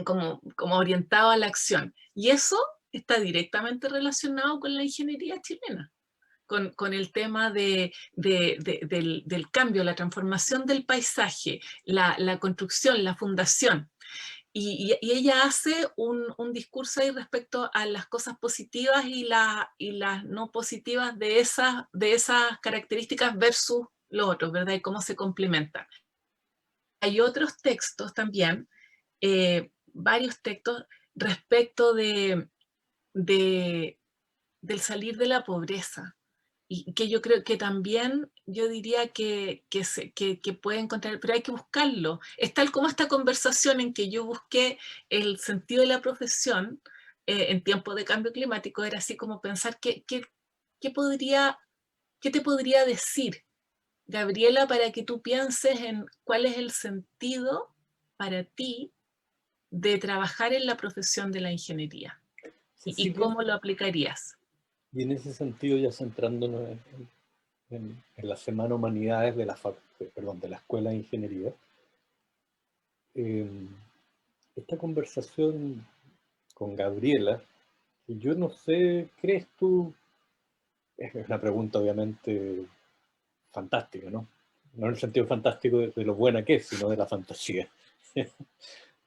como orientado a la acción. Y eso está directamente relacionado con la ingeniería chilena. Con el tema del cambio, la transformación del paisaje, la construcción, la fundación. Y ella hace un discurso ahí respecto a las cosas positivas y las no positivas de esas características versus los otros, ¿verdad? Y cómo se complementan. Hay otros textos también, varios textos respecto de, del salir de la pobreza, y que yo creo que también yo diría que puede encontrar, pero hay que buscarlo. Es tal como esta conversación en que yo busqué el sentido de la profesión en tiempos de cambio climático, era así como pensar qué podría, qué te podría decir, Gabriela, para que tú pienses en cuál es el sentido para ti de trabajar en la profesión de la ingeniería y Cecilia, cómo lo aplicarías. y en ese sentido, ya centrándonos en la Semana Humanidades de perdón, de la Escuela de Ingeniería, eh, esta conversación con Gabriela, que yo no sé, ¿crees tú? Es una pregunta obviamente fantástica, ¿no? No en el sentido fantástico de lo buena que es, sino de la fantasía.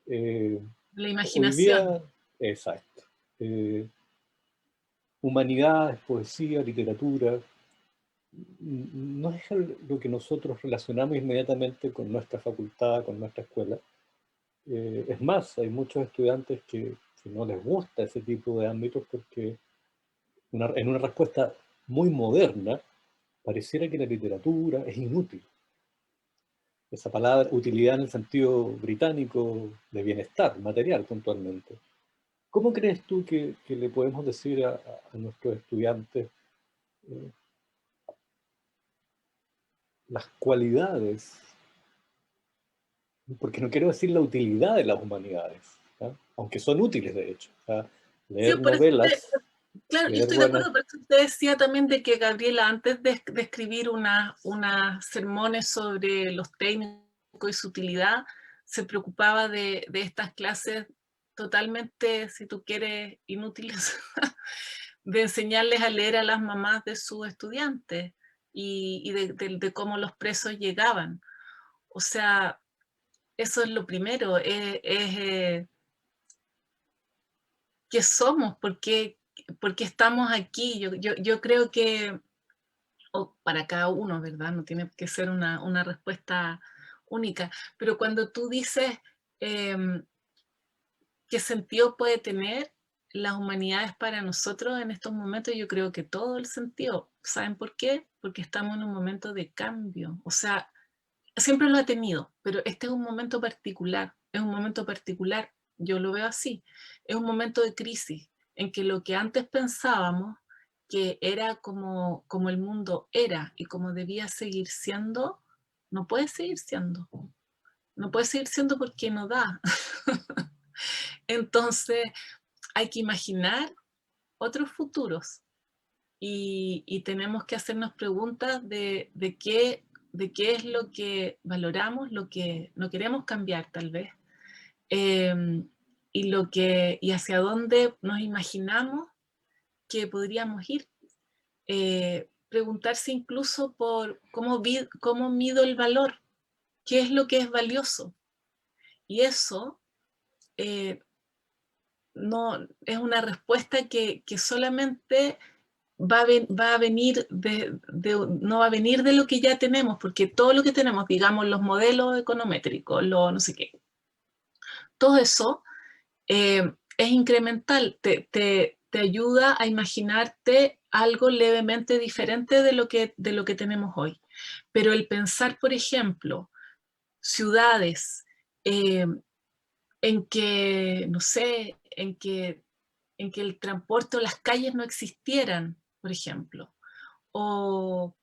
Eh, La Hoy imaginación. día, exacto. Eh, Humanidades, poesía, literatura, no es lo que nosotros relacionamos inmediatamente con nuestra facultad, con nuestra escuela. Es más, hay muchos estudiantes que no les gusta ese tipo de ámbitos porque en una respuesta muy moderna pareciera que la literatura es inútil. Esa palabra, utilidad en el sentido británico de bienestar material puntualmente. ¿Cómo crees tú que le podemos decir a nuestros estudiantes eh, las cualidades, porque no quiero decir la utilidad de las humanidades, ¿ya? Aunque son útiles de hecho, ¿ya? Sí, Leer por eso novelas, claro, yo leer estoy de buenas, acuerdo, pero usted decía también de que Gabriela, antes de escribir unas sermones sobre los técnicos y su utilidad, se preocupaba de estas clases totalmente, si tú quieres, inútiles, de enseñarles a leer a las mamás de sus estudiantes y de cómo los presos llegaban. O sea, eso es lo primero, ¿qué somos? ¿Por qué estamos aquí? Yo creo que, o para cada uno, ¿verdad? No tiene que ser una respuesta única, pero cuando tú dices qué sentido puede tener las humanidades para nosotros en estos momentos, yo creo que todo el sentido. ¿Saben por qué? Porque estamos en un momento de cambio. O sea, siempre lo ha tenido, pero este es un momento particular, es un momento particular, yo lo veo así, es un momento de crisis, en que lo que antes pensábamos que era como el mundo era y como debía seguir siendo, no puede seguir siendo. No puede seguir siendo porque no da. Entonces hay que imaginar otros futuros y tenemos que hacernos preguntas de qué es lo que valoramos, lo que no queremos cambiar tal vez, y hacia dónde nos imaginamos que podríamos ir. Preguntarse incluso por cómo mido el valor, qué es lo que es valioso. Y eso no es una respuesta que solamente va a venir no va a venir de lo que ya tenemos, porque todo lo que tenemos, digamos, los modelos econométricos, lo no sé qué, todo eso es incremental, te ayuda a imaginarte algo levemente diferente de lo que tenemos hoy. Pero el pensar, por ejemplo, ciudades eh, en que, no sé, en que el transporte o las calles no existieran, por ejemplo, o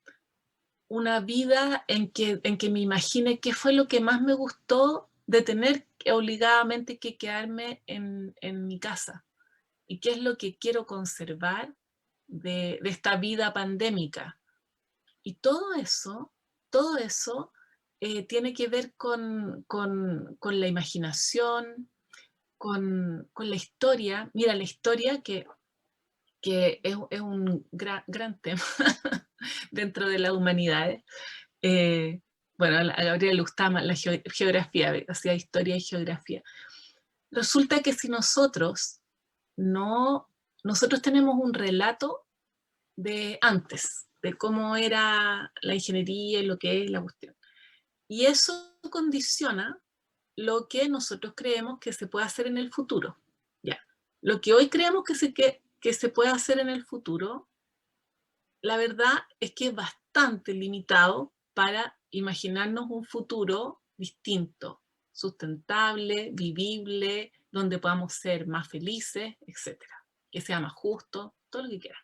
una vida en que me imagine qué fue lo que más me gustó de tener obligadamente que quedarme en mi casa y qué es lo que quiero conservar de esta vida pandémica. Y todo eso tiene que ver con la imaginación, con la historia. Mira, la historia que es un gran tema dentro de las humanidades. Bueno, a Gabriel le gustaba la geografía, hacía historia y geografía. Resulta que si nosotros tenemos un relato de antes, de cómo era la ingeniería y lo que es la cuestión. Y eso condiciona lo que nosotros creemos que se puede hacer en el futuro. Ya. Lo que hoy creemos que se puede hacer en el futuro, la verdad es que es bastante limitado para imaginarnos un futuro distinto, sustentable, vivible, donde podamos ser más felices, etcétera, que sea más justo, todo lo que quieran.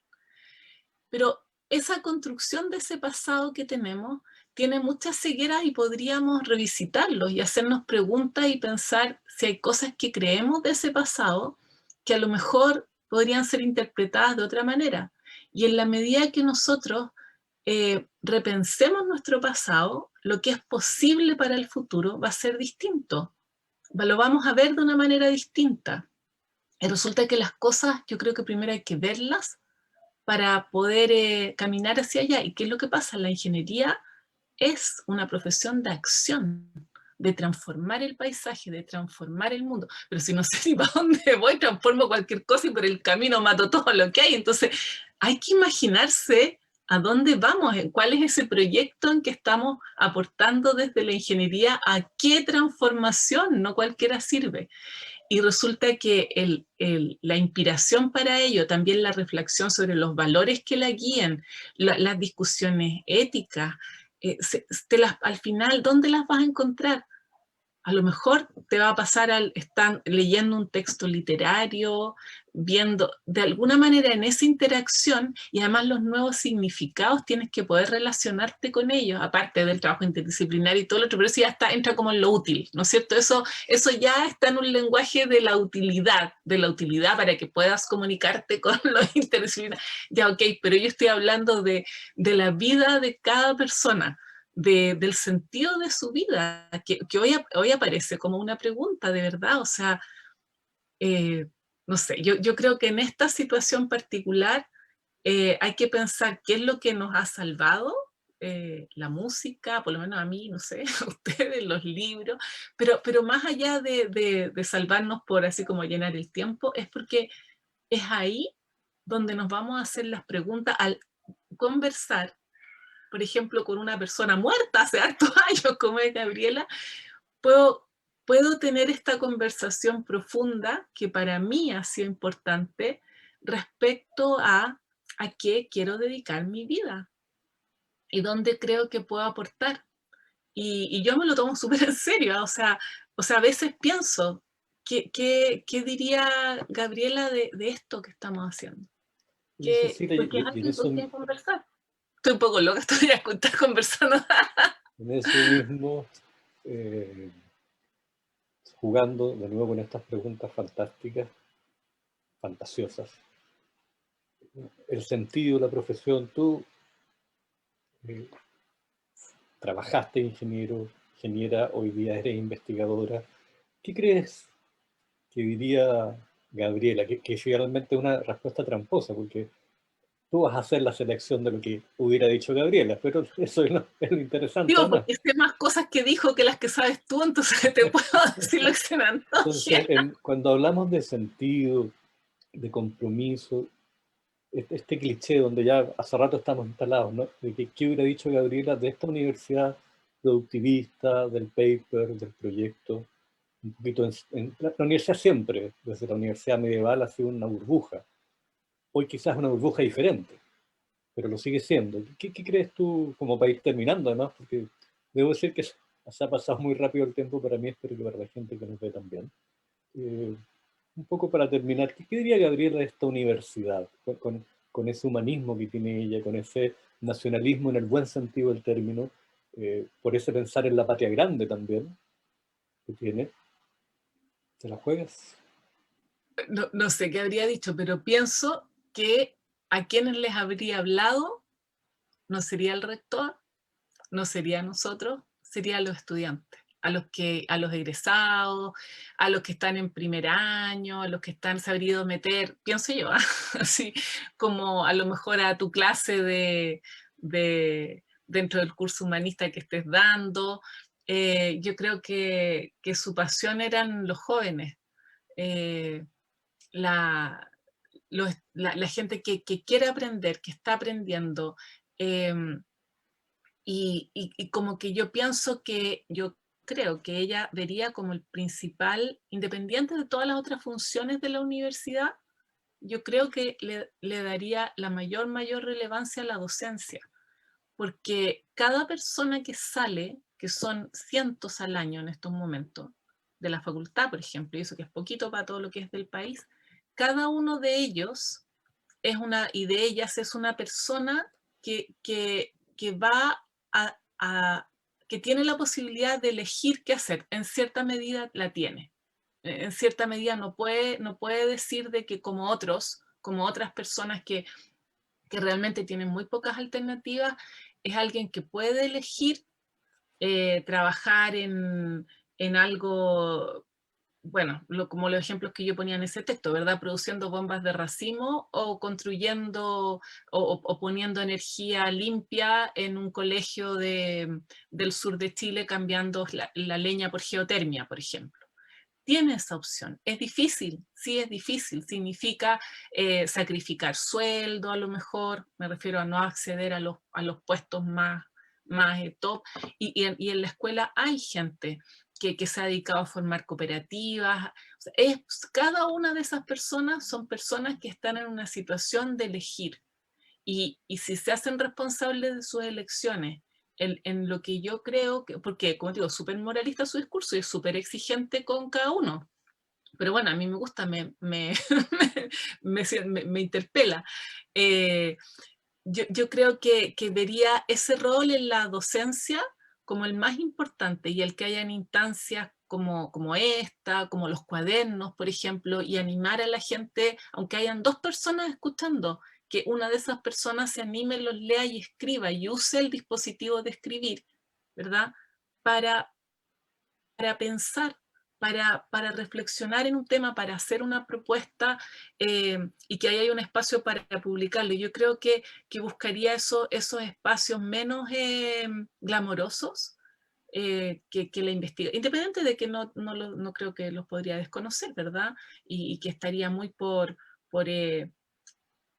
Pero esa construcción de ese pasado que tenemos tiene muchas cegueras y podríamos revisitarlos y hacernos preguntas y pensar si hay cosas que creemos de ese pasado que a lo mejor podrían ser interpretadas de otra manera. Y en la medida que nosotros repensemos nuestro pasado, lo que es posible para el futuro va a ser distinto. Lo vamos a ver de una manera distinta. Y resulta que las cosas, yo creo que primero hay que verlas para poder caminar hacia allá. ¿Y qué es lo que pasa? La ingeniería es una profesión de acción, de transformar el paisaje, de transformar el mundo. Pero si no sé ni para dónde voy, transformo cualquier cosa y por el camino mato todo lo que hay. Entonces, hay que imaginarse a dónde vamos, cuál es ese proyecto en que estamos aportando desde la ingeniería, a qué transformación, no cualquiera sirve. y resulta que la inspiración para ello, también la reflexión sobre los valores que la guían, las discusiones éticas, al final, ¿dónde las vas a encontrar? A lo mejor te va a pasar están leyendo un texto literario, viendo de alguna manera en esa interacción, y además los nuevos significados tienes que poder relacionarte con ellos, aparte del trabajo interdisciplinario y todo lo otro, pero eso ya entra como en lo útil, ¿no es cierto? Eso ya está en un lenguaje de la utilidad para que puedas comunicarte con los interdisciplinarios. Ya, ok, pero yo estoy hablando de la vida de cada persona. Del sentido de su vida, que hoy aparece como una pregunta de verdad, o sea, no sé, yo creo que en esta situación particular hay que pensar qué es lo que nos ha salvado, la música, por lo menos a mí, no sé, a ustedes, los libros, pero más allá de salvarnos por así como llenar el tiempo, es porque es ahí donde nos vamos a hacer las preguntas al conversar, por ejemplo, con una persona muerta hace hartos años, como es Gabriela, puedo, puedo tener esta conversación profunda que para mí ha sido importante respecto a qué quiero dedicar mi vida y dónde creo que puedo aportar. Y yo me lo tomo súper en serio, ¿eh? A veces pienso, ¿qué diría Gabriela de esto que estamos haciendo? Cecilia, Porque es y alguien con quien conversar. Estoy un poco loca, estoy a estar conversando. en eso mismo, eh, jugando de nuevo con estas preguntas fantásticas, fantasiosas, el sentido, la profesión, tú eh, trabajaste ingeniera, hoy día eres investigadora. ¿Qué crees que diría Gabriela? Que es realmente una respuesta tramposa, porque tú vas a hacer la selección de lo que hubiera dicho Gabriela, pero eso es lo interesante Digo, además. porque sé más cosas que dijo que las que sabes tú, entonces te puedo decir lo que se me Entonces, antoje. cuando hablamos de sentido, de compromiso, este cliché donde ya hace rato estamos instalados, ¿no? De que qué hubiera dicho Gabriela de esta universidad productivista, del paper, del proyecto, un poquito la universidad siempre, desde la universidad medieval, ha sido una burbuja. Hoy quizás una burbuja diferente, pero lo sigue siendo. ¿Qué crees tú, como para ir terminando además? Porque debo decir que se ha pasado muy rápido el tiempo para mí, espero que para la gente que nos ve también. Eh, un poco para terminar, ¿qué diría Gabriela de esta universidad? Con ese humanismo que tiene ella, con ese nacionalismo en el buen sentido del término, por ese pensar en la patria grande también que tiene. ¿Te la juegas? No sé qué habría dicho, pero pienso que a quienes les habría hablado no sería el rector, no sería a nosotros, sería a los estudiantes, a los egresados, a los que están en primer año, a los que están sabido meter, pienso yo, así como a lo mejor a tu clase dentro del curso humanista que estés dando. Yo creo que su pasión eran los jóvenes. Eh, la, la gente que quiere aprender, que está aprendiendo, eh, y como que yo creo que ella vería como el principal, independiente de todas las otras funciones de la universidad, yo creo que le daría la mayor relevancia a la docencia, porque cada persona que sale, que son cientos al año en estos momentos, de la facultad, por ejemplo, y eso que es poquito para todo lo que es del país, cada uno de ellos y de ellas es una persona que va que tiene la posibilidad de elegir qué hacer. En cierta medida la tiene. En cierta medida no puede decir de que como otras personas que realmente tienen muy pocas alternativas, es alguien que puede elegir trabajar en algo, bueno, como los ejemplos que yo ponía en ese texto, ¿verdad? Produciendo bombas de racimo o construyendo o poniendo energía limpia en un colegio del sur de Chile, cambiando la leña por geotermia, por ejemplo. Tiene esa opción. Es difícil, sí es difícil. Significa sacrificar sueldo, a lo mejor, me refiero a no acceder a los puestos más top. Y en la escuela hay gente que se ha dedicado a formar cooperativas. O sea, cada una de esas personas son personas que están en una situación de elegir. Y si se hacen responsables de sus elecciones, en lo que yo creo, porque como digo, súper moralista su discurso y es súper exigente con cada uno. Pero bueno, a mí me gusta, me interpela. Eh, yo creo que vería ese rol en la docencia como el más importante y el que haya en instancias como esta, como los cuadernos, por ejemplo, y animar a la gente, aunque hayan dos personas escuchando, que una de esas personas se anime, los lea y escriba y use el dispositivo de escribir, ¿verdad? Para, para pensar, para reflexionar en un tema, para hacer una propuesta y que haya un espacio para publicarlo. Yo creo que buscaría esos espacios menos glamorosos que la investiga, independiente de que no creo que los podría desconocer, ¿verdad? Y que estaría muy por, eh,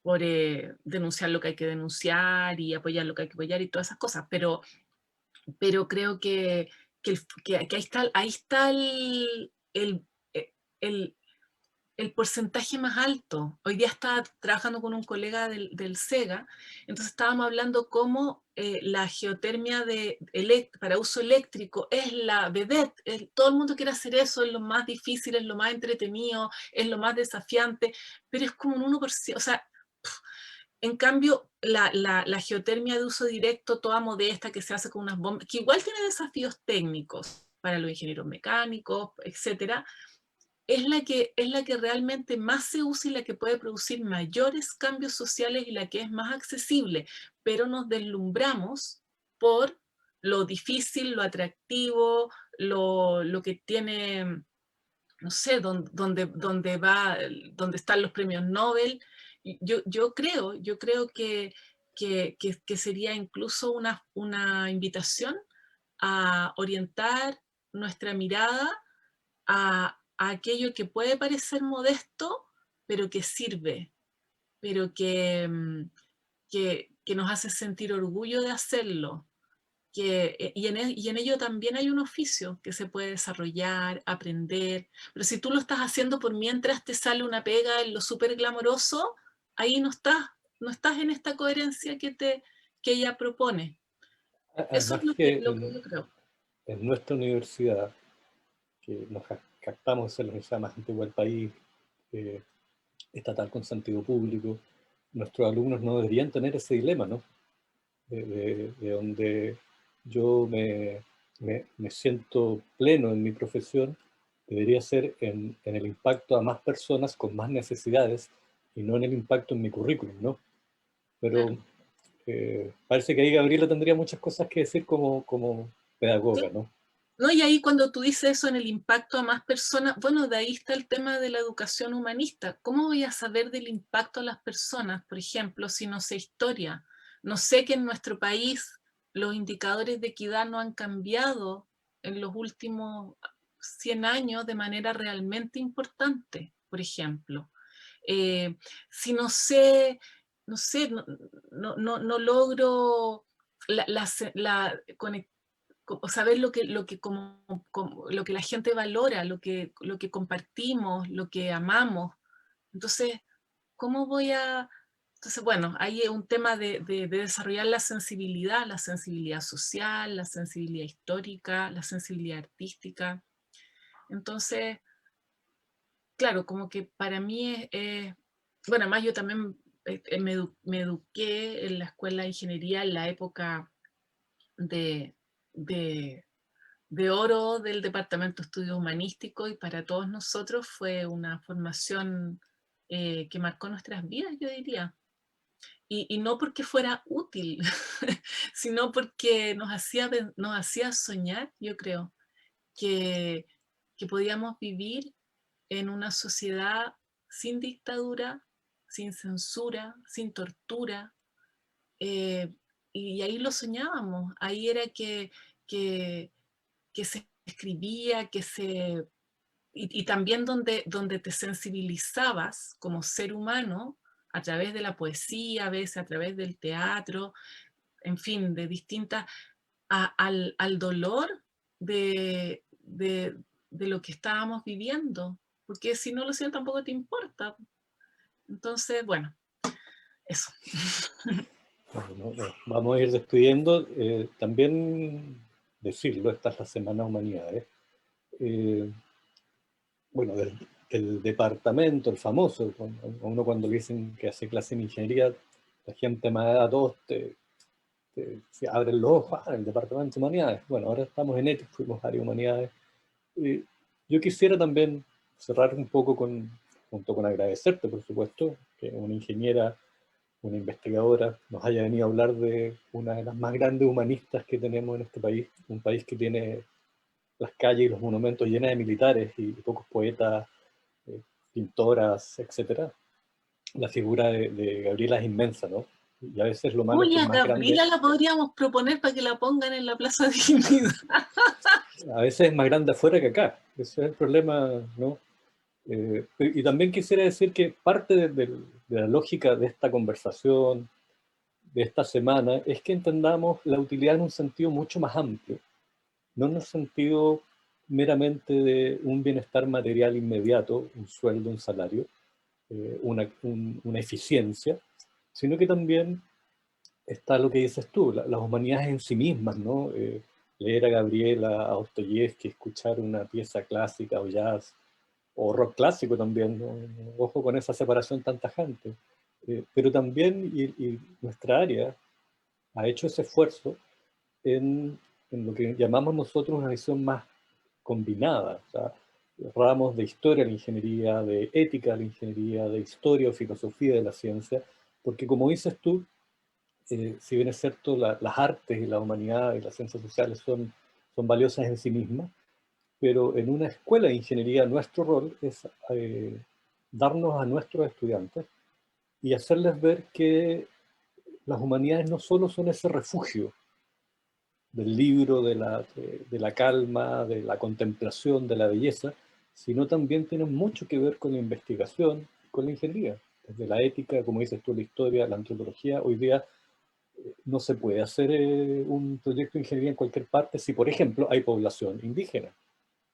por denunciar lo que hay que denunciar y apoyar lo que hay que apoyar y todas esas cosas, pero creo que ahí está eh, el, el porcentaje más alto. Hoy día estaba trabajando con un colega del SEGA, entonces estábamos hablando cómo la geotermia para uso eléctrico es la vedette. Todo el mundo quiere hacer eso, es lo más difícil, es lo más entretenido, es lo más desafiante, pero es como un 1%, o sea, en cambio, la geotermia de uso directo, toda modesta, que se hace con unas bombas, que igual tiene desafíos técnicos para los ingenieros mecánicos, etcétera, es la que realmente más se usa y la que puede producir mayores cambios sociales y la que es más accesible, pero nos deslumbramos por lo difícil, lo atractivo, lo que tiene, no sé, donde están los premios Nobel. Yo creo que sería incluso una invitación a orientar nuestra mirada a aquello que puede parecer modesto, pero que sirve, pero que nos hace sentir orgullo de hacerlo. Y en ello también hay un oficio que se puede desarrollar, aprender, pero si tú lo estás haciendo por mientras te sale una pega en lo súper glamoroso, ahí no estás en esta coherencia que ella propone. Eso es Además lo que, que lo que yo creo. en nuestra universidad, que nos captamos de ser la universidad más antigua del país, eh, estatal con sentido público, nuestros alumnos no deberían tener ese dilema, ¿no? De donde yo me siento pleno en mi profesión, debería ser en el impacto a más personas con más necesidades y no en el impacto en mi currículum, ¿no? Pero Claro. parece que ahí Gabriela tendría muchas cosas que decir como pedagoga, Sí. ¿no? No, y ahí cuando tú dices eso en el impacto a más personas, bueno, de ahí está el tema de la educación humanista. ¿Cómo voy a saber del impacto a las personas, por ejemplo, si no sé historia? No sé que en nuestro país los indicadores de equidad no han cambiado en los últimos 100 años de manera realmente importante, por ejemplo. Eh, si no sé, no logro conectar saber lo que la gente valora, lo que compartimos, lo que amamos. Entonces, ¿cómo voy a...? Entonces, bueno, ahí es un tema de desarrollar la sensibilidad social, la sensibilidad histórica, la sensibilidad artística. Entonces, claro, como que para mí bueno, además yo también me eduqué en la escuela de ingeniería en la época de, de de oro del Departamento de Estudios Humanísticos y para todos nosotros fue una formación que marcó nuestras vidas, yo diría. Y no porque fuera útil, sino porque nos hacía soñar, yo creo, que, que podíamos vivir en una sociedad sin dictadura, sin censura, sin tortura, eh, y ahí lo soñábamos, ahí era que, que se escribía, y también donde te sensibilizabas como ser humano a través de la poesía, a veces a través del teatro, en fin, de distintas, al dolor de lo que estábamos viviendo, porque si no lo siento tampoco te importa. Entonces, bueno, eso. Bueno, vamos a ir despidiendo. También decirlo, esta es la Semana Humanidades. Eh, bueno, del departamento, el famoso, a uno cuando le dicen que hace clase en ingeniería, la gente más de edad, todos se abren los ojos, el departamento de humanidades. Bueno, ahora estamos en ética, fuimos área de humanidades. Yo quisiera también cerrar un poco junto con agradecerte, por supuesto, que una ingeniera, una investigadora, nos haya venido a hablar de una de las más grandes humanistas que tenemos en este país, un país que tiene las calles y los monumentos llenas de militares y pocos poetas, eh, pintoras, etcétera. La figura de Gabriela es inmensa, ¿no? Y a veces lo malo es que Oye, es a más grande, Gabriela la podríamos proponer para que la pongan en la Plaza de Dignidad. a veces es más grande afuera que acá. Ese es el problema, ¿no? Y también quisiera decir que parte de la lógica de esta conversación, de esta semana, es que entendamos la utilidad en un sentido mucho más amplio, no en el sentido meramente de un bienestar material inmediato, un sueldo, un salario, una eficiencia, sino que también está lo que dices tú, las humanidades en sí mismas, ¿no? Leer a Gabriela, a Dostoyevsky, escuchar una pieza clásica o jazz, o rock clásico también, ¿no? Ojo con esa separación tan tajante. Pero también, y nuestra área ha hecho ese esfuerzo en lo que llamamos nosotros una visión más combinada, o sea, ramos de historia de la ingeniería, de ética de la ingeniería, de historia o filosofía de la ciencia, porque como dices tú, si bien es cierto, las artes y la humanidad y las ciencias sociales son valiosas en sí mismas, pero en una escuela de ingeniería nuestro rol es darnos a nuestros estudiantes y hacerles ver que las humanidades no solo son ese refugio del libro, de la calma, de la contemplación, de la belleza, sino también tienen mucho que ver con la investigación, con la ingeniería, desde la ética, como dices tú, la historia, la antropología. Hoy día no se puede hacer un proyecto de ingeniería en cualquier parte si, por ejemplo, hay población indígena.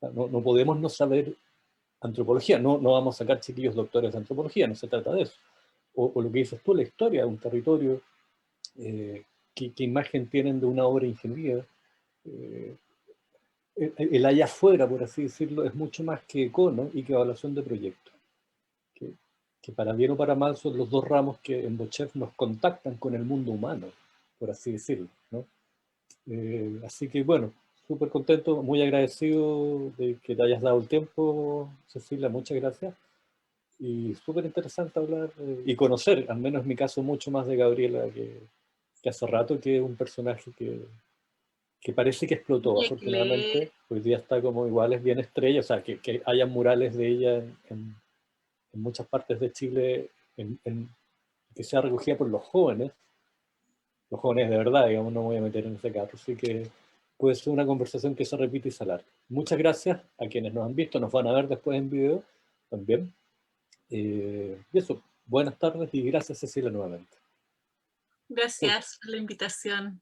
No podemos no saber antropología, no vamos a sacar chiquillos doctores de antropología, no se trata de eso. O lo que dices tú, la historia de un territorio, eh, qué imagen tienen de una obra de ingeniería. Eh, el allá afuera, por así decirlo, es mucho más que econo y que evaluación de proyectos. Que, que para bien o para mal son los dos ramos que en Bochef nos contactan con el mundo humano, por así decirlo, ¿no? Así que bueno, súper contento, muy agradecido de que te hayas dado el tiempo, Cecilia, muchas gracias. Y súper interesante hablar y conocer, al menos en mi caso, mucho más de Gabriela que hace rato, que es un personaje que parece que explotó, Oye, afortunadamente. Hoy día está como igual, es bien estrella, o sea, que haya murales de ella en muchas partes de Chile, que sea recogida por los jóvenes de verdad, digamos, no me voy a meter en ese caso, así que puede ser una conversación que se repite y se alarga. Muchas gracias a quienes nos han visto, nos van a ver después en video también. Y eso, buenas tardes y gracias Cecilia nuevamente. gracias por la invitación.